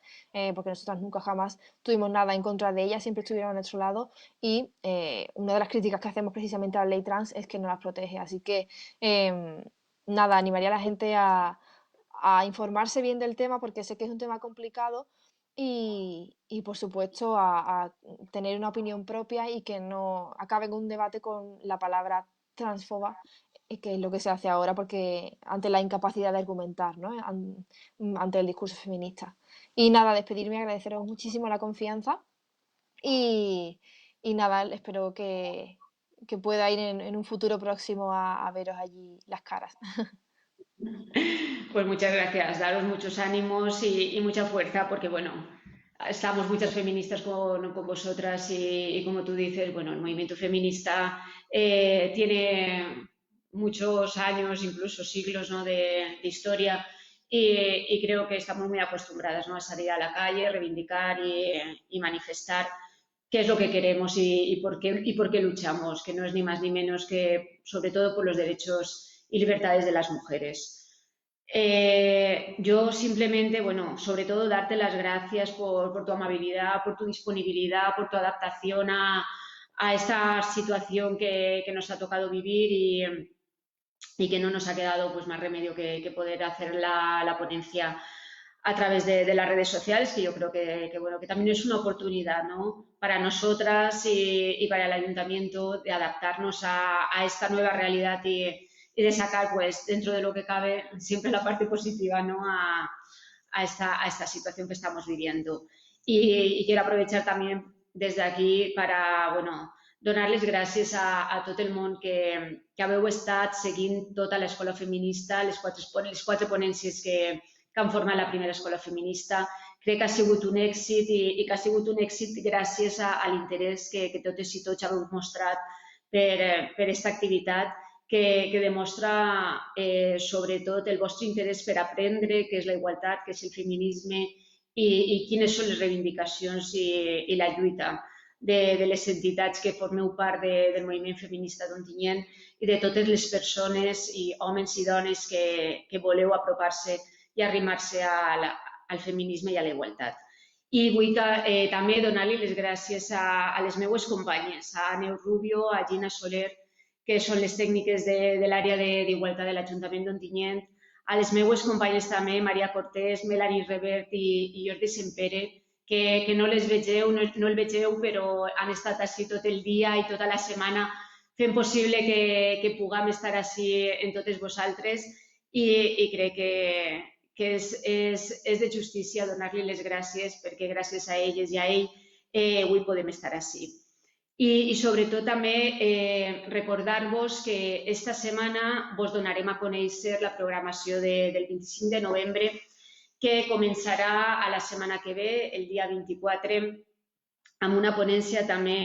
porque nosotras nunca jamás tuvimos nada en contra de ellas, siempre estuvieron a nuestro lado y una de las críticas que hacemos precisamente a la ley trans es que no las protege. Así que, nada, animaría a la gente a informarse bien del tema, porque sé que es un tema complicado y por supuesto a tener una opinión propia y que no acabe en un debate con la palabra transfoba, que es lo que se hace ahora porque ante la incapacidad de argumentar, ¿no? Ante el discurso feminista. Y nada, despedirme, agradeceros muchísimo la confianza y, y nada, espero que pueda ir en un futuro próximo a veros allí las caras.
Pues muchas gracias, daros muchos ánimos y mucha fuerza porque, bueno, estamos muchas feministas con vosotras y como tú dices, bueno, el movimiento feminista tiene muchos años, incluso siglos, ¿no? de historia y creo que estamos muy acostumbradas, ¿no? a salir a la calle, reivindicar y manifestar qué es lo que queremos y por qué luchamos, que no es ni más ni menos que, sobre todo, por los derechos y libertades de las mujeres. Yo simplemente, bueno, sobre todo darte las gracias por tu amabilidad, por tu disponibilidad, por tu adaptación a esta situación que nos ha tocado vivir y que no nos ha quedado pues, más remedio que poder hacer la ponencia a través de las redes sociales, que yo creo bueno, que también es una oportunidad, ¿no? para nosotras y para el ayuntamiento de adaptarnos a esta nueva realidad y de sacar, pues, dentro de lo que cabe, siempre la parte positiva, ¿no? a esta situación que estamos viviendo. Y quiero aprovechar también desde aquí para, bueno, donar-les gràcies a tot el món que haveu estat seguint tota l'escola feminista, les quatre ponències que han format la primera escola feminista. Crec que ha sigut un èxit i que ha sigut un èxit gràcies a l'interès que totes i tots heu mostrat per aquesta activitat que demostra sobretot el vostre interès per aprendre què és la igualtat, què és el feminisme i quines són les reivindicacions i la lluita de les entitats que formeu part del moviment feminista d'Ontinyent i de totes les persones i homes i dones que voleu apropar-se i arrimar-se al feminisme i a la igualtat. I vull també donar-li les gràcies a les meues companyes, a Neus Rubio, a Gina Soler, que són les tècniques de l'àrea d'igualtat de l'Ajuntament d'Ontinyent, a les meues companyes també, Maria Cortés, Melanie Revert i Jordi Sempere, que no les vegeu, no el vegeu, però han estat així tot el dia i tota la setmana fent possible que puguem estar així en totes vosaltres i crec que és de justícia donar-li les gràcies perquè gràcies a elles i a ell avui podem estar així. I sobretot també recordar-vos que esta setmana vos donarem a conèixer la programació del 25 de novembre que començarà a la setmana que ve, el dia 24, amb una ponència també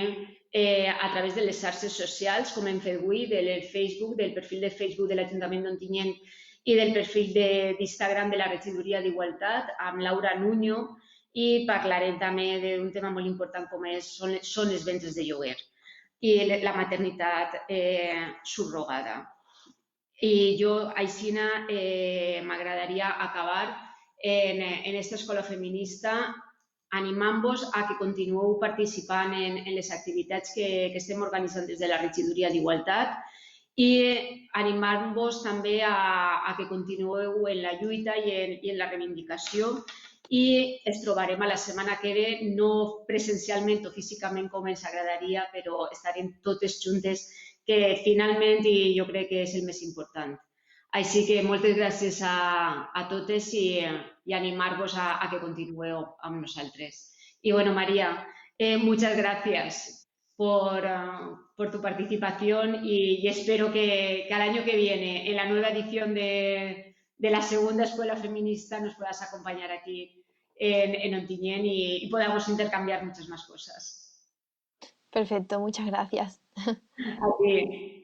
a través de les xarxes socials, com hem fet avui, del Facebook, del perfil de Facebook de l'Ajuntament d'Ontinyent i del perfil d'Instagram de la Regidoria d'Igualtat, amb Laura Nuño, i parlarem també d'un tema molt important com són les vendes de lloguer i la maternitat subrogada. I jo, així, m'agradaria acabar en aquesta escola feminista animant-vos a que continueu participant en les activitats que estem organitzant des de la Regidoria d'Igualtat i animant-vos també a que continueu en la lluita i en la reivindicació i ens trobarem a la setmana que ve, no presencialment o físicament com ens agradaria, però estarem totes juntes, que finalment jo crec que és el més important. Així que moltes gràcies a totes i animar-vos a que continueu amb nosaltres. Y bueno, María, muchas gracias por tu participación y espero que al año que viene, en la nueva edición de la segunda Escuela Feminista, nos puedas acompañar aquí en Ontinyent y podamos intercambiar muchas más cosas.
Perfecto, muchas gracias.
A ti.